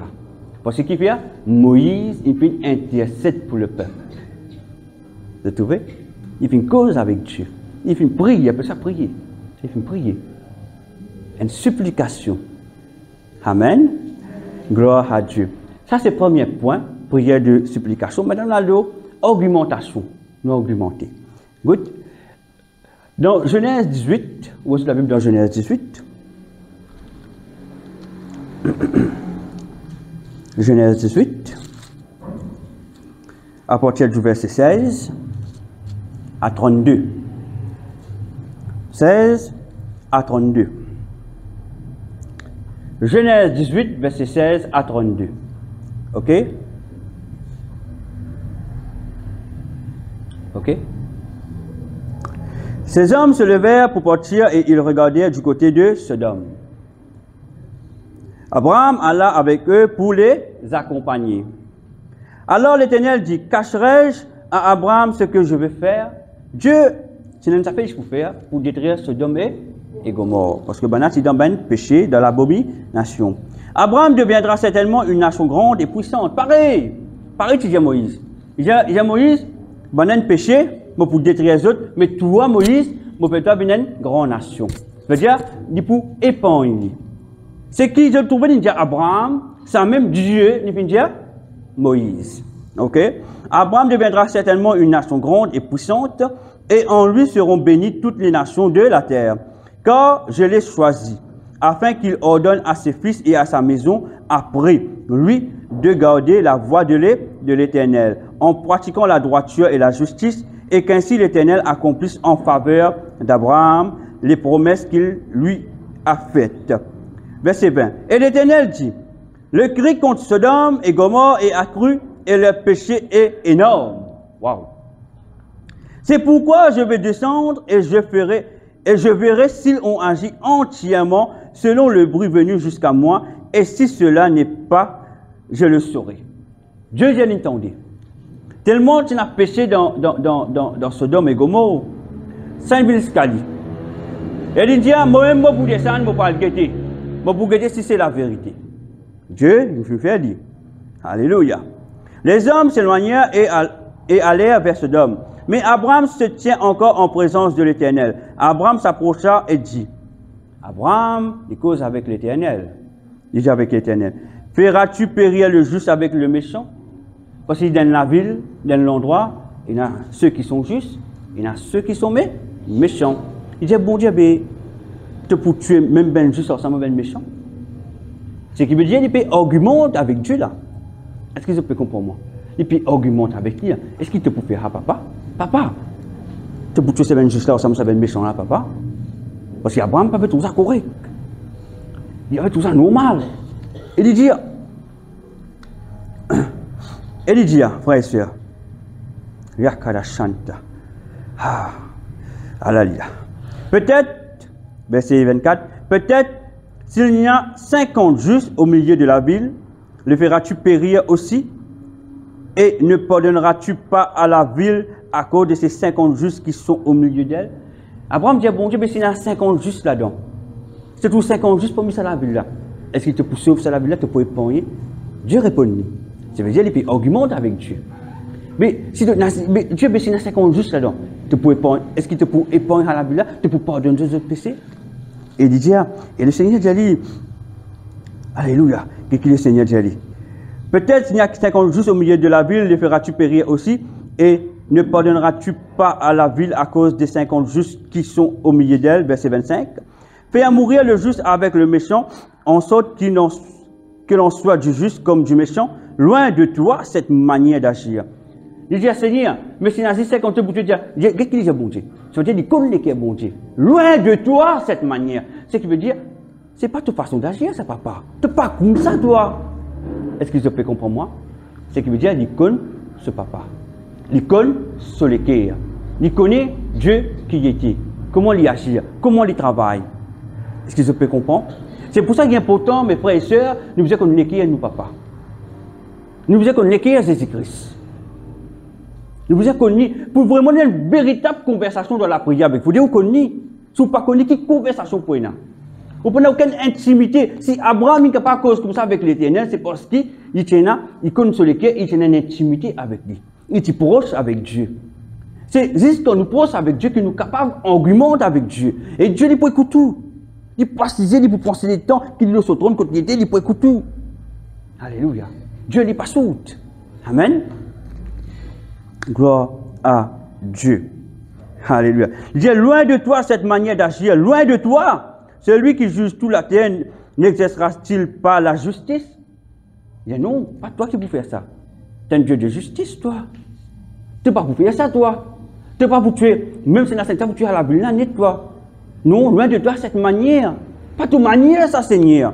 Parce qu'il fait, Moïse, il peut intercéder pour le peuple. Vous trouvez? Il fait une cause avec Dieu. Il fait une prière, il appelle ça prier. Il fait une prière. Une supplication. Amen. Gloire à Dieu. Ça, c'est le premier point, prière de supplication. Maintenant, on a l'augmentation. Nous augmenter. Good. Dans Genèse 18, où est-ce la Bible dans Genèse 18? Genèse 18, à partir du verset 16 à 32. 16 à 32. Genèse 18, verset 16 à 32. OK? OK? Ces hommes se levèrent pour partir et ils regardèrent du côté de Sodome. Abraham alla avec eux pour les accompagner. Alors l'Éternel dit, cacherai-je à Abraham ce que je vais faire? Dieu, c'est une affaire pour faire pour détruire Sodome et Gomorrhe. Parce que maintenant, c'est dans un péché, dans l'abomination. Abraham deviendra certainement une nation grande et puissante. Pareil, tu dis à Moïse. Il dit à Moïse, un péché, pour détruire les autres, mais toi, Moïse, je peux devenir une grande nation. C'est-à-dire, il pour épargner. C'est qui je trouve dire Abraham, c'est même Dieu, il peut dire Moïse. Ok? Abraham deviendra certainement une nation grande et puissante, et en lui seront bénies toutes les nations de la terre. Car je l'ai choisi, afin qu'il ordonne à ses fils et à sa maison, après lui, de garder la voie de l'Éternel, en pratiquant la droiture et la justice, et qu'ainsi l'Éternel accomplisse en faveur d'Abraham les promesses qu'il lui a faites. Verset 20. Et l'Éternel dit, le cri contre Sodome et Gomorrhe est accru, et leur péché est énorme. Wow. C'est pourquoi je vais descendre et je verrai s'ils ont agi entièrement selon le bruit venu jusqu'à moi, et si cela n'est pas, je le saurai. Dieu vient d'entendre. Tellement tu as péché dans Sodome et Gomorrhe, Saint-Ville Scali. Il dit, moi-même, pour descendre, je ne vais pas le guetter. Je vais guetter si c'est la vérité. Dieu, il fait faire dire. Alléluia. Les hommes s'éloignèrent et allèrent vers Sodome. Mais Abraham se tient encore en présence de l'Éternel. Abraham s'approcha et dit, Abraham, il cause avec l'Éternel. Il dit avec l'Éternel, feras-tu périr le juste avec le méchant? Parce que dans la ville, dans l'endroit, il y a ceux qui sont justes, il y a ceux qui sont méchants. Il dit, bon Dieu, tu peux tuer même ben juste ensemble ben méchant. Ce qui veut dire, il peut argumenter avec Dieu là. Est-ce que vous pouvez comprendre moi? Il peut argumenter avec lui. Est-ce qu'il te peut faire, papa? Papa, tu peux tuer ben juste là ensemble ben méchant là, papa? Parce qu'Abraham avait tout ça correct. Il avait tout ça normal. Il dit, frères et sœurs, Yakada Shanta. Alléluia. Peut-être, verset 24, peut-être s'il y a 50 justes au milieu de la ville, le feras-tu périr aussi? Et ne pardonneras-tu pas à la ville à cause de ces 50 justes qui sont au milieu d'elle? Abraham dit, bon Dieu, mais s'il y a 50 justes là-dedans, c'est tout 50 justes pour mettre ça à la ville là. Est-ce qu'il te peut sauver ça à la ville là, tu peux épargner? Dieu répond non. Ça veut dire qu'il peut argumenter avec Dieu. Mais si Dieu, mais s'il y a 50 justes là-dedans, est-ce qu'il te peut épargner à la ville là, tu peux pardonner deux autres péchés? Et il dit, et le Seigneur dit, alléluia, qu'est-ce que le Seigneur dit? Peut-être s'il y a 50 justes au milieu de la ville, le feras-tu périr aussi, et ne pardonneras-tu pas à la ville à cause des 50 justes qui sont au milieu d'elle, verset 25. Fais à mourir le juste avec le méchant, en sorte que l'on soit du juste comme du méchant, loin de toi cette manière d'agir. Il dit, Seigneur, mais si Nazi 50 pour te dire, qu'est-ce qu'il dit, bon Dieu? Ça veut dire, il connaît qui est bon Dieu. Loin de toi cette manière. Ce qui veut dire, c'est pas ta façon d'agir, ça, papa. Tu n'es pas comme ça, toi. Est-ce que vous pouvez comprendre moi? Ce qui veut dire, il connaît ce papa. Il connaît ce l'équerre. Il connaît Dieu qui était. Comment il agit, comment il travaille. Est-ce que vous pouvez comprendre? C'est pour ça qu'il est important, mes frères et sœurs, nous vous qu'on l'équerre, nous, papa. Nous vous qu'on l'équerre, Jésus-Christ. Nous vous qu'on pour vraiment une véritable conversation dans la prière avec vous. Vous connaissez, si vous ne connaissez pas, quelle conversation pour vous? Vous n'avez aucune intimité. Si Abraham n'est pas cause comme ça avec l'Éternel, c'est parce qu'il connaît sur lesquels il tient une intimité avec lui. Il est proche avec Dieu. C'est juste quand nous proches avec Dieu que nous sommes capables d'argumenter avec Dieu. Et Dieu, il peut écouter tout. Il peut préciser, il peut penser les temps qu'il est sur le trône, quand il était, il peut écouter tout. Alléluia. Dieu n'est pas sourd. Amen. Gloire à Dieu. Alléluia. Il dit, loin de toi cette manière d'agir, loin de toi. Celui qui juge toute la terre n'exercera-t-il pas la justice? Il dit non, pas toi qui peux faire ça. Tu es un Dieu de justice, toi. Tu n'es pas pour faire ça, toi. Tu n'es pas pour tuer. Même si la Sainte pour tuer à la ville, net, toi. Non, loin de toi cette manière. Pas toute manière, ça, Seigneur.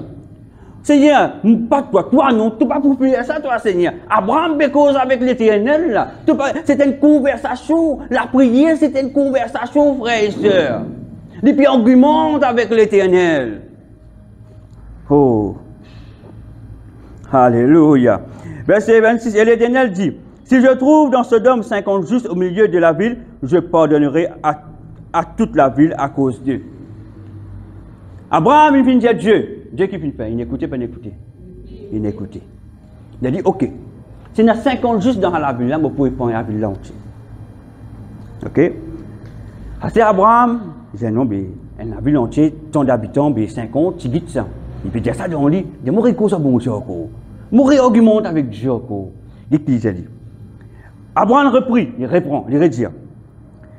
Seigneur, pas toi, toi non, tu n'es pas pour faire ça, toi, Seigneur. Abraham cause avec l'Éternel, là. C'est une conversation. La prière, c'est une conversation, frères et sœurs. Et puis argumente avec l'Éternel. Oh. Alléluia. Verset 26, et l'Éternel dit, si je trouve dans Sodome 50 justes au milieu de la ville, je pardonnerai à toute la ville à cause d'eux. Abraham, il finit dire Dieu. Dieu qui finit faire, il n'écoutait pas, n'écoutait. Il n'écoutait. Il a dit, ok, s'il y a 50 justes dans la ville, là, vous pouvez prendre la ville là entière. Ok? C'est Abraham. Il dit non, mais la ville entière, tant d'habitants, 50, tu dis ça. Il peut dire ça dans le lit. Il dit, mourir cause à bon Dieu encore. Mourir argumente avec Dieu encore. Il dit, Abraham reprit, il reprend, il redit.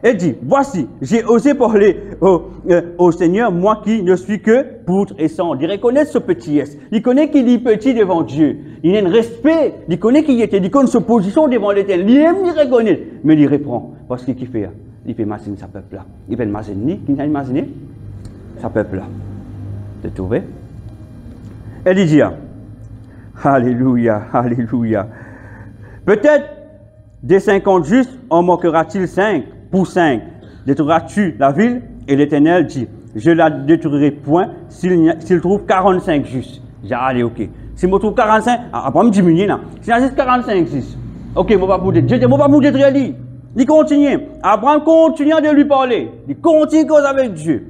Et dit, voici, j'ai osé parler au Seigneur, moi qui ne suis que poutre et cendre. Il reconnaît ce petit S. Il connaît qu'il est petit devant Dieu. Il a un respect. Il connaît qu'il était. Il connaît sa position devant l'Éternel. Il aime, il reconnaît. Mais il reprend. Parce qu'il fait, il fait imaginer sa peuple là. Il fait imaginer, il a imaginé sa peuple là. Tu trouvé? Et il dit, alléluia, alléluia. Peut-être des 50 justes, en manquera-t-il 5? Pour 5, détruiras-tu la ville? Et l'Éternel dit, je la détruirai point s'il trouve 45 justes. J'ai dit, allez, ok. Si je trouve 45, après me diminuer là. Si il y a 45 justes, ok, je ne vais pas vous détruire. Je ne vais pas vous détruire. Il continue. Abraham continue de lui parler. Il continue avec Dieu.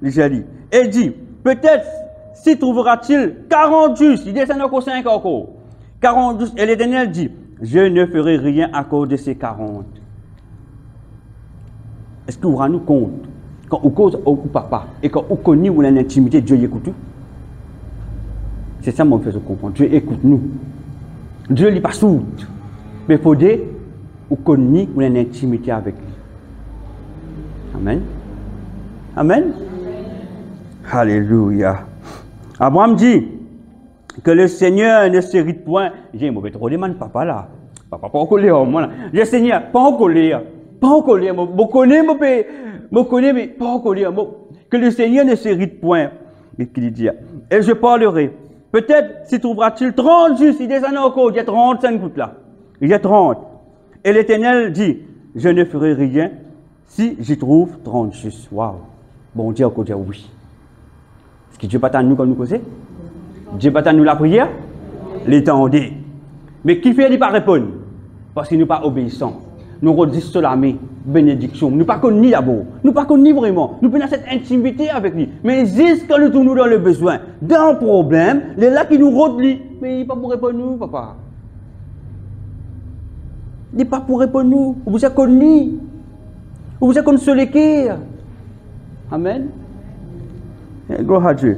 Il dit, et dit, peut-être s'il trouvera-t-il 40 justes. Il descend encore 5 encore. 40 justes. Et l'Éternel dit, je ne ferai rien à cause de ces 40. Est-ce que vous vous rendez compte, quand vous cause au papa, et quand vous connaissez ou l'intimité, Dieu écoute tout? C'est ça que je fais comprendre. Dieu écoute nous. Dieu n'est pas sourd. Mais il faut dire, vous connaissez ou l'intimité avec lui. Amen. Amen. Alléluia. Abraham dit que le Seigneur ne s'irrite point. J'ai mauvais trop demande papa là. Papa pas en colère moi là. Le Seigneur pas en colère. Pas en colère, je connais, mais pas en colère. Que le Seigneur ne s'irrite point. Et qu'il dit, et je parlerai. Peut-être s'y trouvera-t-il 30 justes. Il descend encore, il y a 35 gouttes là. Il y a 30. Et l'Éternel dit, je ne ferai rien si j'y trouve 30 justes. Waouh. Bon Dieu encore dit oui. Est-ce que Dieu pas nous comme nous causons? Dieu pas nous la prière? L'étendez. Mais qui fait, il ne pas répondre? Parce qu'il n'est pas obéissant. Nous redisons la bénédiction. Nous ne pas connus d'abord. Nous ne pas connus vraiment. Nous avons cette intimité avec lui. Mais jusqu'à nous tournons dans le besoin, dans le problème, les là qui nous redisent, mais il n'est pas pour répondre nous, papa. Il n'est pas pour répondre nous. Vous êtes connus. Vous êtes connus sur les quais. Amen. Et gloire à Dieu.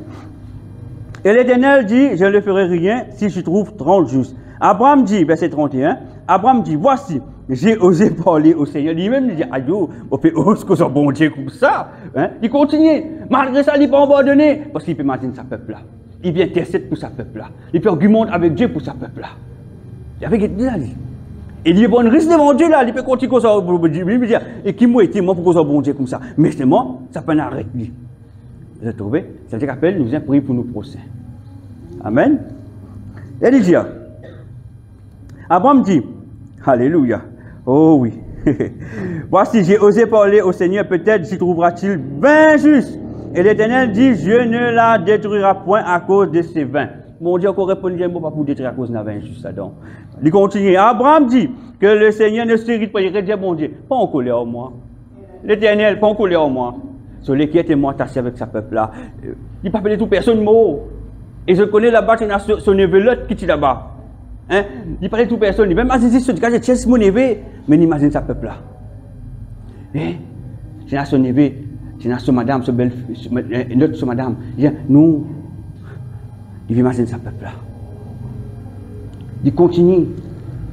Et l'Éternel dit, je ne ferai rien si je trouve 30 justes. Abraham dit, verset 31, Abraham dit, voici, j'ai osé parler au Seigneur. Lui-même, il dit, aïe, on fait ose que ce bon Dieu comme ça. Hein? Il continue. Malgré ça, il n'est pas abandonné. Parce qu'il peut imaginer sa peuple là. Il vient intercéder pour sa peuple là. Il peut argumenter avec Dieu pour sa peuple là. Il avait dit là. Il dit, bon, risque devant Dieu là. Il peut continuer comme ça. Il me dit, et qui m'a été, moi, pour que ce bon Dieu comme ça. Mais c'est moi, ça peut arrêter lui. Vous avez trouvé? Ça veut dire qu'appelle, nous vient prier pour nos procès. Amen. Et il dit, Abraham dit, alléluia. Oh oui. Voici, j'ai osé parler au Seigneur, peut-être s'y trouvera-t-il 20 justes. Et l'Éternel dit, je ne la détruira point à cause de ces 20. Mon Dieu, encore répond, je ne pas pour détruire à cause de 20 justes. Il continue. Abraham dit que le Seigneur ne s'irrite pas. Il dit, mon Dieu, pas en colère en moi. L'Éternel, pas en colère en moi. Sur les qui étaient mortassés avec sa peuple là. Il n'a pas appelé toute personne mot. Et je connais là-bas, il y a son neveu qui est là-bas. Hein? Il parlait de toute personne. Il va imaginer ce cas, c'est mon neveu, mais il imagine sa peuple là. Hein? J'ai son neveu, j'ai son madame, son belle, une autre madame. Nous, il imagine sa peuple là. Il continue.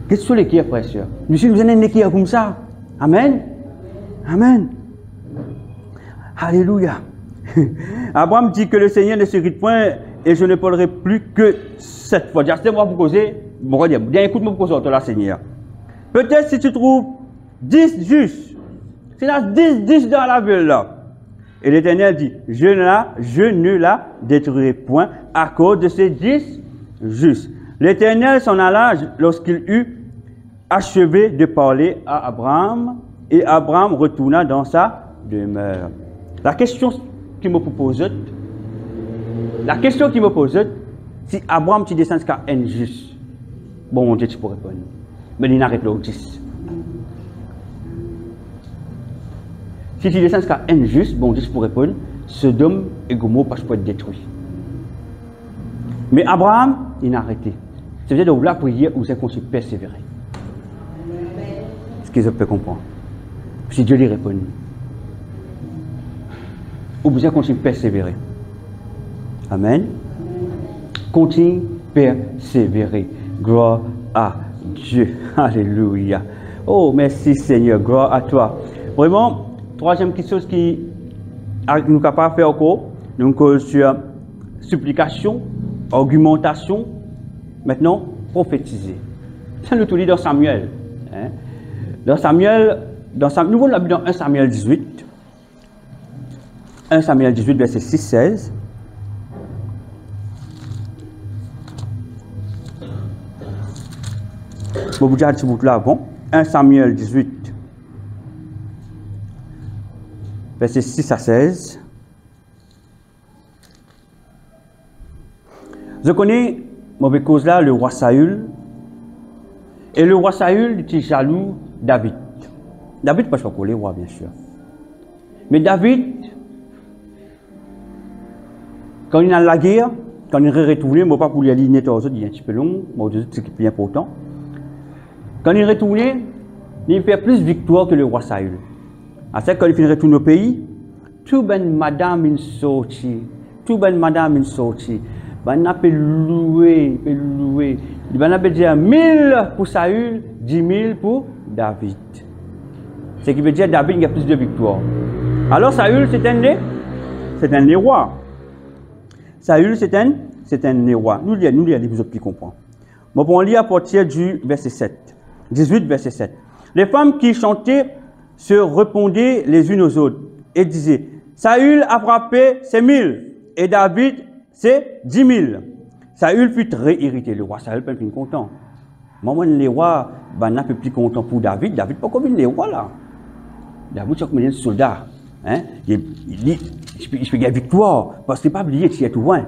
Qu'est-ce que sont les qui, frère et soeur? Monsieur, vous avez un qui comme ça. Amen. Amen. Alléluia. Abraham dit que le Seigneur ne s'irrite point et je ne parlerai plus que cette fois. J'ai moi pour causer. Bon, bien écoute-moi pour causer, là, Seigneur. Peut-être si tu trouves 10 justes, c'est là 10 dans la ville là. Et l'Éternel dit, je ne la détruirai point à cause de ces 10 justes. L'Éternel s'en alla lorsqu'il eut achevé de parler à Abraham et Abraham retourna dans sa demeure. La question qui me propose, si Abraham tu descends jusqu'à injuste, bon mon Dieu tu pourrais répondre. Mais il n'arrête pas au 10. Si tu descends jusqu'à injuste, bon Dieu tu pourrais répondre, Sodome et Gomorrhe peuvent être détruits. Mais Abraham, il n'a arrêté. Ça veut dire que la prière, vous êtes conçu persévérer. Ce que je peux comprendre. Si Dieu lui répond. Vous êtes conçu persévérer. Amen. Continue persévérer. Gloire à Dieu. Alléluia. Oh, merci Seigneur, gloire à toi. Vraiment, troisième chose qui nous capable de faire encore, donc sur supplication, argumentation, maintenant prophétiser. Ça nous tout dit dans Samuel. Hein? Dans Samuel, nous voulons dans 1 Samuel 18. 1 Samuel 18, verset 6-16. Bon, vous dites vous là avant. 1 Samuel 18, verset 6 à 16. Je connais, mauvaise cause là, le roi Saül. Et le roi Saül était jaloux David. David, pas le roi, bien sûr. Mais David, quand il a la guerre, quand il est retourné, moi pas pour lui aligner tous autres, il est un petit peu long, moi c'est plus important. Quand il est retourné, il fait plus de victoire que le roi Saül. À ce quand il retourne au pays, tout ben madame une sortie, tout ben madame une sortie. Ben a peut louer, Ben a peut dire 1000 pour Saül, 10 000 pour David. Ce qui veut dire David il a plus de victoires. Alors Saül c'est un roi. Saül c'est un roi. Nous lisons les autres qui comprennent. Bon, on lit à partir du verset 7. 18 verset 7. Les femmes qui chantaient se répondaient les unes aux autres et disaient Saül a frappé ses 1000 et David c'est 10 000. Saül fut très irrité. Le roi Saül n'est pas content. Moi, les rois, n'a pas plus content pour David. David pas comme les rois là. David, c'est comme un soldat. Hein? Il fait la victoire. Parce qu'il n'a pas oublié qu'il est tout loin.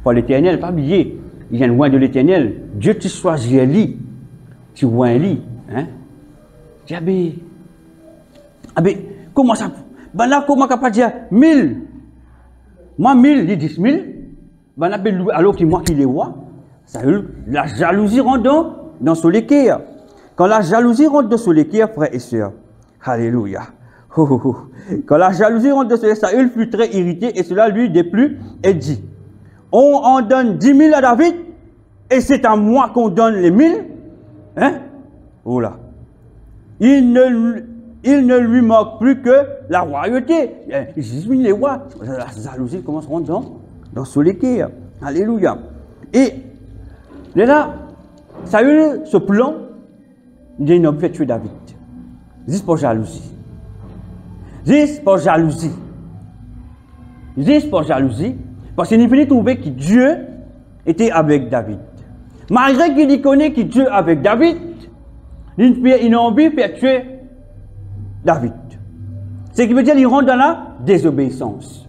Pour l'Éternel, pas oublié. Il est loin de l'Éternel. Dieu te choisit lui. Tu vois lui. Hein? Comment ça? Ben là, comment on peut dire 1000? Moi, 1000, il dit 10 000. Alors que moi qui les vois, la jalousie rentre dans son équerre. Quand la jalousie rentre dans son équerre, frères et sœurs, alléluia. Quand la jalousie rentre dans son équerre, Saül fut très irrité et cela lui déplut et dit, on en donne 10 000 à David et c'est à moi qu'on donne les 1000. Hein? Oh là. Il ne lui manque plus que la royauté. Jésus, les rois, la jalousie commence à rentrer dans son équerre. Alléluia. Et là, Saül se plaint, il dit, il a fait tuer David. Juste pour jalousie. Juste pour jalousie. Juste pour jalousie. Parce qu'il finit de trouver que Dieu était avec David. Malgré qu'il connaît que Dieu est avec David, il a envie de faire tuer David. Ce qui veut dire qu'il rentre dans la désobéissance.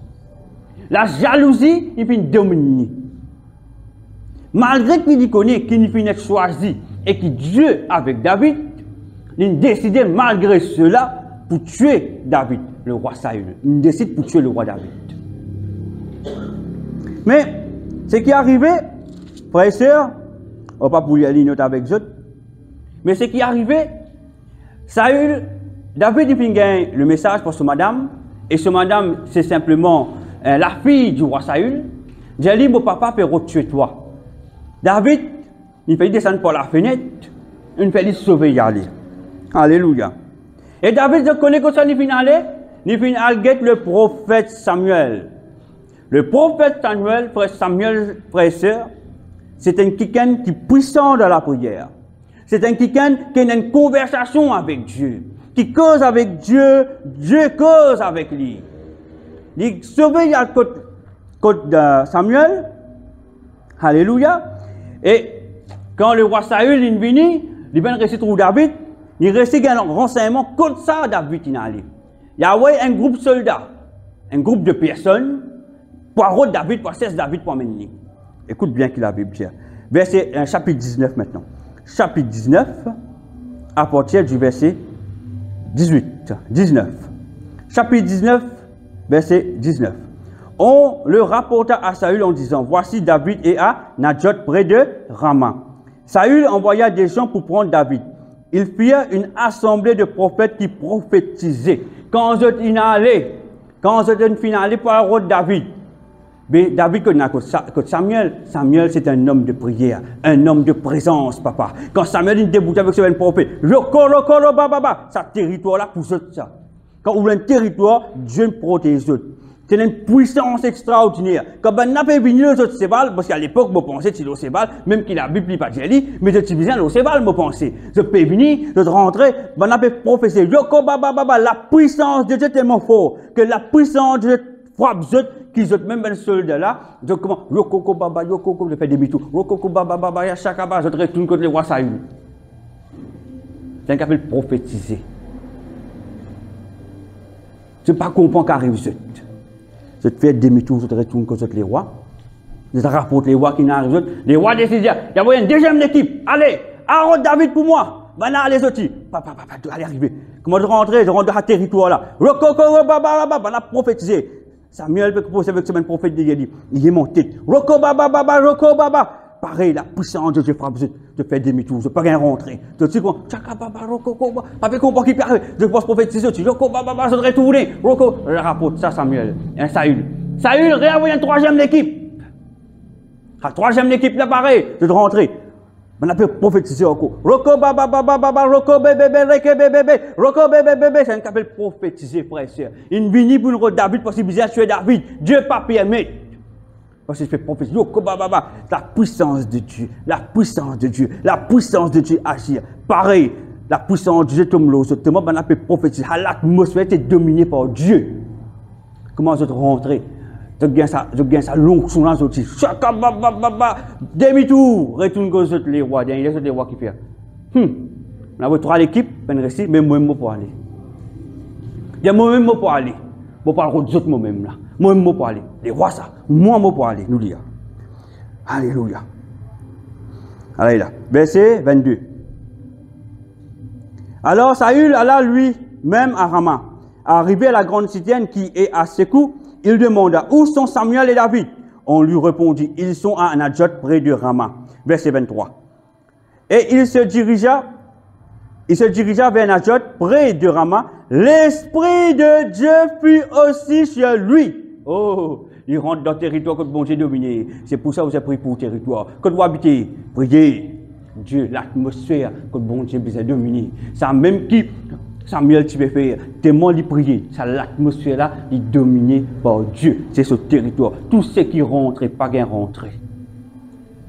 La jalousie, il finit dominer. Malgré qu'il connaît qu'il finit choisi et que Dieu est avec David, il décide malgré cela pour tuer David, le roi Saül. Il décide pour tuer le roi David. Mais ce qui est arrivé, frères et sœurs, on ne va pas pour y aller note avec eux, mais ce qui est arrivé, Saül, David il gagne le message pour son madame, et ce madame c'est simplement la fille du roi Saül. J'ai dit, mon papa peut tuer toi. David, il fait descendre par la fenêtre, il fait sauver y aller. Alléluia. Et David, je connais que ça, il finit aller, il finit aller le prophète Samuel. Le prophète Samuel, frère Samuel, frère et sœur, c'est un quelqu'un qui est puissant dans la prière. C'est un quelqu'un qui a une conversation avec Dieu, qui cause avec Dieu, Dieu cause avec lui. Il surveille à côté de Samuel. Alléluia. Et quand le roi Saül est venu, il vient de trouver David, il reçoit un renseignement contre ça, David il est allé. Il y a un groupe de soldats, un groupe de personnes, pour arrêter David, pour cesser David, pour mener. Écoute bien qu'il a Bible. Verset chapitre 19 maintenant. Chapitre 19, à partir du verset 19. Chapitre 19, verset 19. On le rapporta à Saül en disant, voici David est à Nadjot près de Rama. Saül envoya des gens pour prendre David. Ils firent une assemblée de prophètes qui prophétisaient. Quand je suis allé pour arrêter David, Mais David connaît que Samuel, c'est un homme de prière, un homme de présence, papa. Quand Samuel il débute avec ce même prophète, sa territoire là pour ça. Quand on ouvre un territoire, Dieu protège eux. C'est une puissance extraordinaire. Quand on a fait venir les autres Sébal, parce qu'à l'époque, je pensais que c'était le Sébal, même qu'il a Bible, pas de Jéli, mais je suis bien le Sébal, je pensais. Je peux venir, je rentrer, on a fait prophétiser. La puissance de Dieu est tellement forte que la puissance de Dieu frappe eux, qu'ils ont même un soldat là, je commence, je fais des demi-tours, Yashakaba, je retourne contre le roi Saül. C'est un appel prophétisé. Je ne comprends pas qu'arrive ce. Je te fais demi-tour, je te retourne contre les rois. Je te rapporte les rois qui n'arrivent pas. Les rois décident, il y a une deuxième équipe. Allez, arrête David pour moi. Maintenant, allez, sortir. Papa, allez arriver. Comment je rentre dans ce territoire là. On a prophétisé. Samuel peut proposer avec ce même prophète de Yéli. Il est monté. Roko baba. Pareil, la puissance de Dieu frappe. Je fais demi-tour, je ne peux rien rentrer. Je dis quoi? Pas comprendre qui peut arriver. Je pense prophétiser. Je vais retourner. Je rapporte ça, Samuel. Un Saül. Saül, réenvoie une troisième équipe. La troisième équipe là, pareil. Je dois rentrer. On a pu prophétiser encore. Roko bébé. C'est un qui appelle prophétiser, frère et sœur. Il vient pour le David parce qu'il vient tuer David. Dieu pas permet. Parce qu'il fait prophétiser. La puissance de Dieu. La puissance de Dieu. La puissance de Dieu agir. Pareil. La puissance de Dieu tombe là. On a pu prophétiser. L'atmosphère est dominée par Dieu. Comment je rentrer? Je gagne ça long sur l'an aussi. Demi-tour, retourne que les rois. Il y a des rois qui font. On a trois équipes, mais moi-même pour aller. Il y a moi-même pour aller. Je ne parle pas d'autres moi-même là. Moi-même pour aller. Les rois ça. Moi pour aller. Nous dire. Alléluia. Allez là. Verset 22. Alors Saül alla lui-même à Rama. Arrivé à la grande citerne qui est à Sékou, il demanda, où sont Samuel et David? On lui répondit, ils sont à Anajot près de Rama. Verset 23. Et il se dirigea vers Anajot près de Rama. L'Esprit de Dieu fut aussi chez lui. Oh, il rentre dans le territoire que bon Dieu dominé. C'est pour ça que vous avez pris pour le territoire. Que vous habitez, priez. Dieu, l'atmosphère que bon Dieu a dominé. Ça même qui... Samuel, tu peux faire tellement de prier. L'atmosphère là est dominée par Dieu. C'est ce territoire. Tout ce qui rentre et pas bien rentré.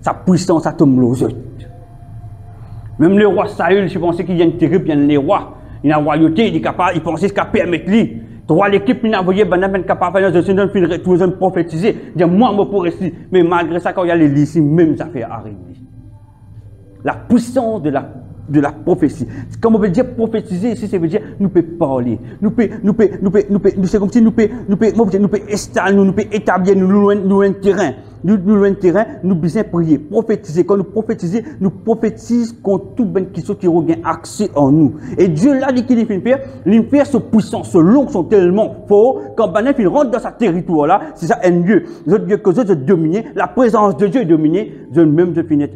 Sa puissance, ça tombe aux autres. Même le roi Saül, je pensais qu'il y a une terrible, il y a les rois. Il a la royauté, il est capable, il pensait qu'il permettre lui. Trois l'équipe, il a envoyé, il est capable de faire tout le prophétiser. Dire, moi, je pourrais rester. Mais malgré ça, quand il y a les lycées, même ça fait arriver. La puissance de la prophétie. Comme on veut dire prophétiser ici, ça veut dire nous pouvons parler. C'est comme si nous pouvons établir nous un terrain. Nous besoin prier, prophétiser. Quand nous prophétisons, nous prophétisons contre toute bonne question qui regagne accès en nous. Et Dieu là dit qu'il fait faire, l'imper ce puissant, ce long sont tellement forts, quand il rentre dans sa territoire là, c'est ça un lieu. Que je dominer, la présence de Dieu est dominée, je même je finis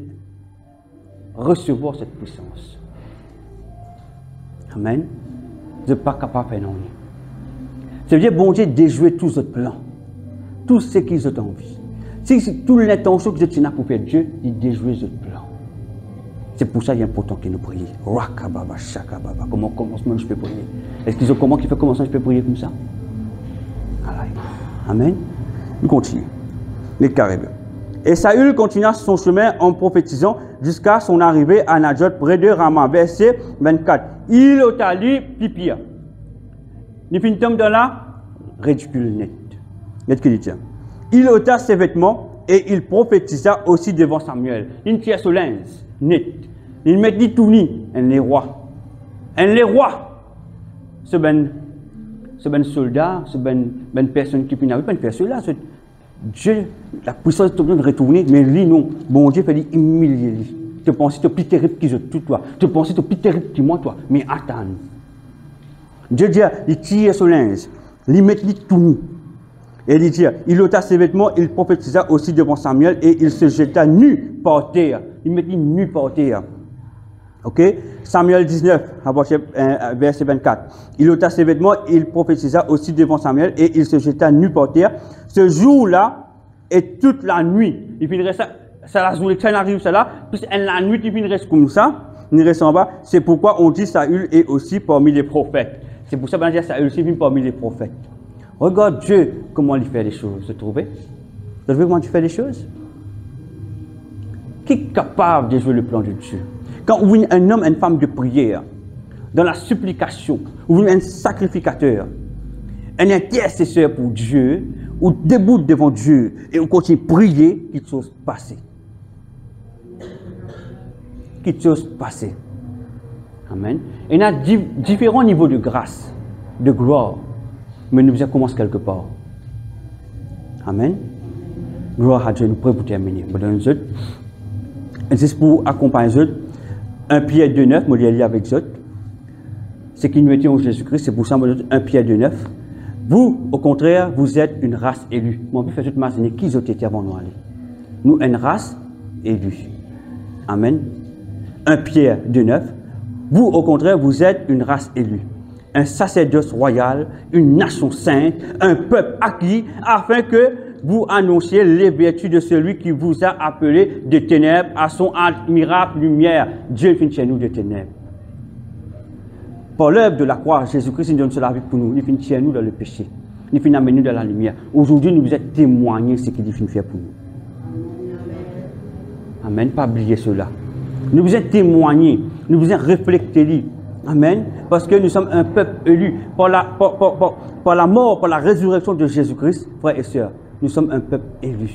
recevoir cette puissance. Amen. Je ne suis pas capable de faire non. Ça veut dire, bon Dieu, déjouer tous les plans, tout ce qu'ils ont envie. Si toute l'intention que je tiens pour faire Dieu, il déjoue les plans. C'est pour ça qu'il est important que nous prions. Rakababa, shakababa. Comment commencement je peux prier? Est-ce qu'ils ont comment qui fait commencement je peux prier comme ça? Amen. Nous continuons. Les caribes. Et Saül continua son chemin en prophétisant jusqu'à son arrivée à Najot près de Rama. Verset 24. Il ôta lui pipia. Nous finissons dans la ridicule net. Net que dit. Il ôta ses vêtements et il prophétisa aussi devant Samuel. Une pièce au linge net. Il met dit tout ni un les rois. Un les rois. Ce ben soldat, ce ben personne qui n'a pas faire cela. Dieu, la puissance de retourner, mais lui non. Bon Dieu fait humilier lui. Tu penses que tu es plus terrible que tout toi. Tu penses que tu es plus terrible que moi toi. Mais attends. Dieu dit, il tire son linge. Il met tout nu. Et il dit, il ôta ses vêtements, il prophétisa aussi devant Samuel et il se jeta nu par terre. Il met nu par terre. Ok? Samuel 19, verset 24. Il ôta ses vêtements, il prophétisa aussi devant Samuel et il se jeta nu par terre. Ce jour-là, et toute la nuit, il finirait ça la journée, ça arrive, ça là, puis la nuit, il finirait comme ça, il reste en bas. C'est pourquoi on dit Saül est aussi parmi les prophètes. C'est pour ça qu'on dit Saül aussi parmi les prophètes. Regarde Dieu, comment il fait les choses, vous trouvez? Vous trouvez comment tu fais les choses? Qui est capable de jouer le plan de Dieu? Quand vous voyez un homme et une femme de prière, dans la supplication, vous voyez un sacrificateur, un intercesseur pour Dieu, ou debout devant Dieu, et on continue de prier, quelque chose passe. Quelque chose passe. Amen. Et il y a différents niveaux de grâce, de gloire, mais nous commençons quelque part. Amen. Gloire à Dieu, nous prions pour terminer. C'est pour accompagner eux. 1 Pierre 2,9, je vais lire avec eux. C'est qui nous étions en Jésus-Christ, c'est pour ça que 1 Pierre 2,9. Vous, au contraire, vous êtes une race élue. Mon père fait toute ma qui ont été avant nous aller. Nous, une race élue. Amen. 1 Pierre 2,9. Vous, au contraire, vous êtes une race élue. Un sacerdoce royal, une nation sainte, un peuple acquis, afin que vous annonciez les vertus de celui qui vous a appelé de ténèbres à son admirable lumière. Dieu finit chez nous de ténèbres. Par l'œuvre de la croix, Jésus-Christ nous donne la vie pour nous. Il finit chez nous dans le péché. Il finit amener nous dans la lumière. Aujourd'hui, nous vous êtes témoignés de ce qu'il finit faire pour nous. Amen. Pas oublier cela. Nous vous êtes témoignés. Nous vous êtes réfléchis. Amen. Parce que nous sommes un peuple élu. Par la mort, par la résurrection de Jésus-Christ, frères et sœurs, nous sommes un peuple élu.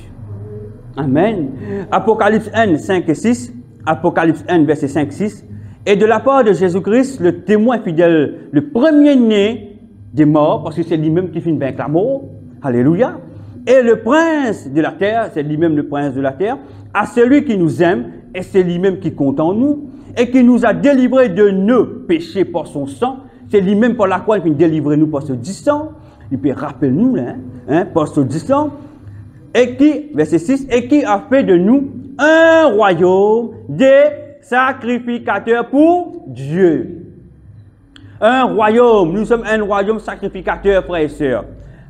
Amen. Apocalypse 1, 5 et 6. Apocalypse 1, verset 5 et 6. Et de la part de Jésus-Christ, le témoin fidèle, le premier-né des morts, parce que c'est lui-même qui finit avec la mort. Alléluia. Et le prince de la terre, c'est lui-même le prince de la terre, à celui qui nous aime, et c'est lui-même qui compte en nous, et qui nous a délivrés de nos péchés par son sang. C'est lui-même par la croix qui nous délivre nous par ce dit sang. Il peut rappeler nous, par ce dit sang. Et qui, verset 6, et qui a fait de nous un royaume des sacrificateurs pour Dieu. Un royaume, nous sommes un royaume sacrificateur, frères et sœurs.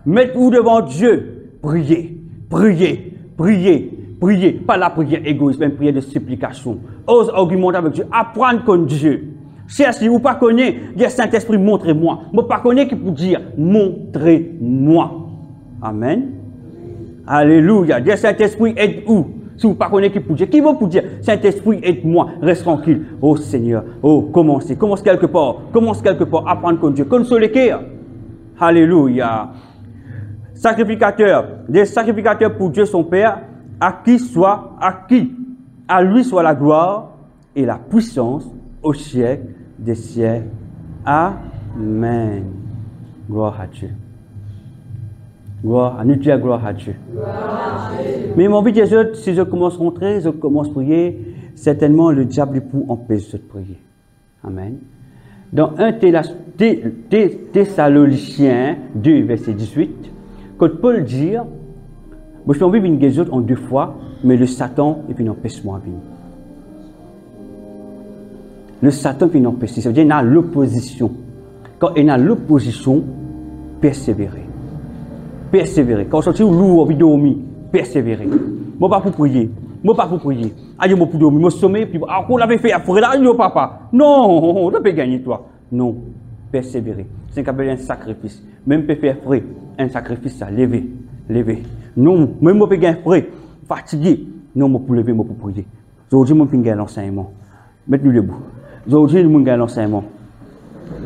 Mettez-vous devant Dieu, priez, priez, priez. Priez, pas la prière égoïste, mais une prière de supplication. Ose argumenter avec Dieu, apprendre comme Dieu. Cherchez, ou pas connaître, dire Saint-Esprit, montrez-moi. Moi, pas connaître qui peut dire, montrez-moi. Amen. Alléluia. Dire Saint-Esprit, aide-où? Si vous ne connaissez pas qui peut dire, qui va vous dire, Saint-Esprit, aide-moi, reste tranquille. Oh Seigneur, oh, commencez, commence quelque part, apprendre comme Dieu. Consolez cœur. Alléluia. Sacrificateur, des sacrificateurs pour Dieu son Père, à lui soit la gloire et la puissance au siècle des siècles. Amen. Gloire à Dieu. Gloire à nous dire gloire à Dieu. Mais mon but, si je commence à rentrer, je commence à prier, certainement le diable pour empêcher de prier. Amen. Dans 1 Thessaloniciens 2, verset 18, quand Paul dit, moi, je peux vivre une guérison en 2 fois, mais le Satan, et puis empêche-moi de vivre. Le Satan, puis empêche. Ça veut dire qu'il y a l'opposition. Quand il y a l'opposition, persévérer. Persévérer. Quand on sortit lourd, on vit dormir, persévérer. Moi, pas pour prier. Moi, pas pour prier. Allez, moi, pour dormir. Moi, sommeil, puis, ah, on l'avait fait après, là, non, papa. Non, on ne peut pas gagner, toi. Non, persévérer. C'est un sacrifice. Même peut faire frais, un sacrifice, ça, lever, lever. Non, même moi, je suis frais, fatigué. Non, moi, pour lever, moi, pour prier. Aujourd'hui, moi, je suis l'enseignement. Mettez-nous debout. Aujourd'hui, moi, je suis l'enseignement.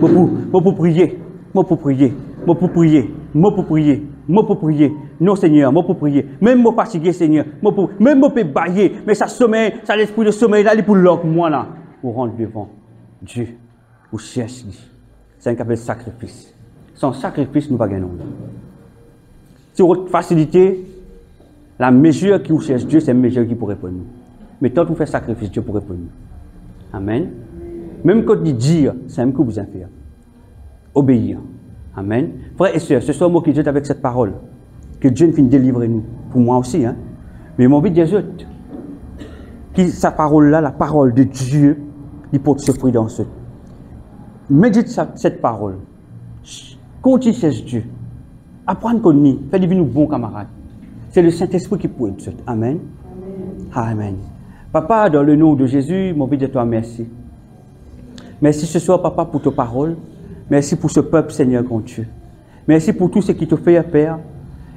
Moi, pour prier. Moi, pour prier. Moi, pour prier. Moi, pour prier. Moi, pour prier. Non, Seigneur, moi, pour prier. Même moi, fatigué, Seigneur. Même moi, je peux bailler. Mais ça sommeil, ça l'esprit de sommeil, là, il est pour l'autre, moi, là. Pour rendre devant Dieu. Pour chercher. C'est un appel sacrifice. Sans sacrifice, nous ne pas gagner. Si votre facilité, la mesure qui vous cherche Dieu, c'est la mesure qui pourrait répondre. Mais tant que vous faites sacrifice, Dieu pourrait répondre. Amen. Même quand il dit, c'est même que vous en faire. Obéir. Amen. Frères et sœurs, ce soir, moi qui dis avec cette parole, que Dieu ne finisse délivrer nous. Pour moi aussi, hein. Mais mon but de Dieu, que sa parole-là, la parole de Dieu, il porte ce fruit dans ce. Médite cette parole. Continue chercher Dieu. Apprendre qu'on y. Faites-nous bons camarades. C'est le Saint-Esprit qui peut être. Amen. Amen. Papa, dans le nom de Jésus, mon de toi, merci. Merci ce soir, Papa, pour ta parole. Merci pour ce peuple, Seigneur, grand Dieu. Merci pour tout ce qui te fait, Père.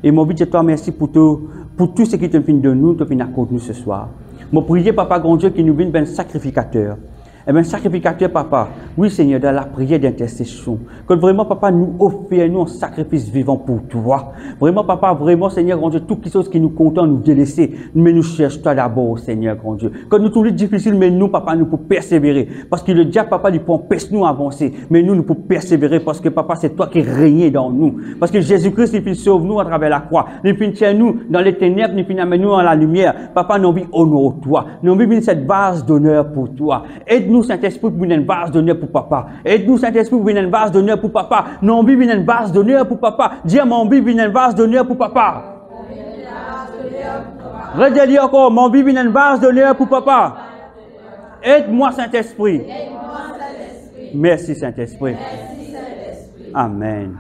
Et mon de toi, merci pour tout ce qui te vient de nous, te vient à nous ce soir. Mon prière, Papa, grand Dieu, qui nous vient d'un sacrificateur. Eh bien, sacrificateur, Papa, oui, Seigneur, dans la prière d'intercession, que vraiment, Papa, nous offre, nous, un sacrifice vivant pour toi. Vraiment, Papa, vraiment, Seigneur, grand Dieu, toutes les choses qui nous comptent, nous délaisser, mais nous cherchons toi d'abord, Seigneur, grand Dieu. Quand nous trouvons difficile, mais nous, Papa, nous pouvons persévérer. Parce que le diable, Papa, il peut empêcher nous avancer. Mais nous, nous pouvons persévérer parce que, Papa, c'est toi qui règnes dans nous. Parce que Jésus-Christ, il sauve nous à travers la croix. Il tient nous dans les ténèbres, il amène nous dans la lumière. Papa, nous envie honor toi. Nous envie cette base d'honneur pour toi. Aide-nous, Saint-Esprit, pour venir une base d'honneur pour Papa. Aide-nous, Saint-Esprit, pour venir une base d'honneur pour Papa. Nous envie venir une base d'honneur pour Papa. Dis à mon envie venir une base d'honneur pour Papa. Redis encore, mon envie venir une base d'honneur pour Papa. Aide-moi, Saint-Esprit. Merci, Saint-Esprit. Amen.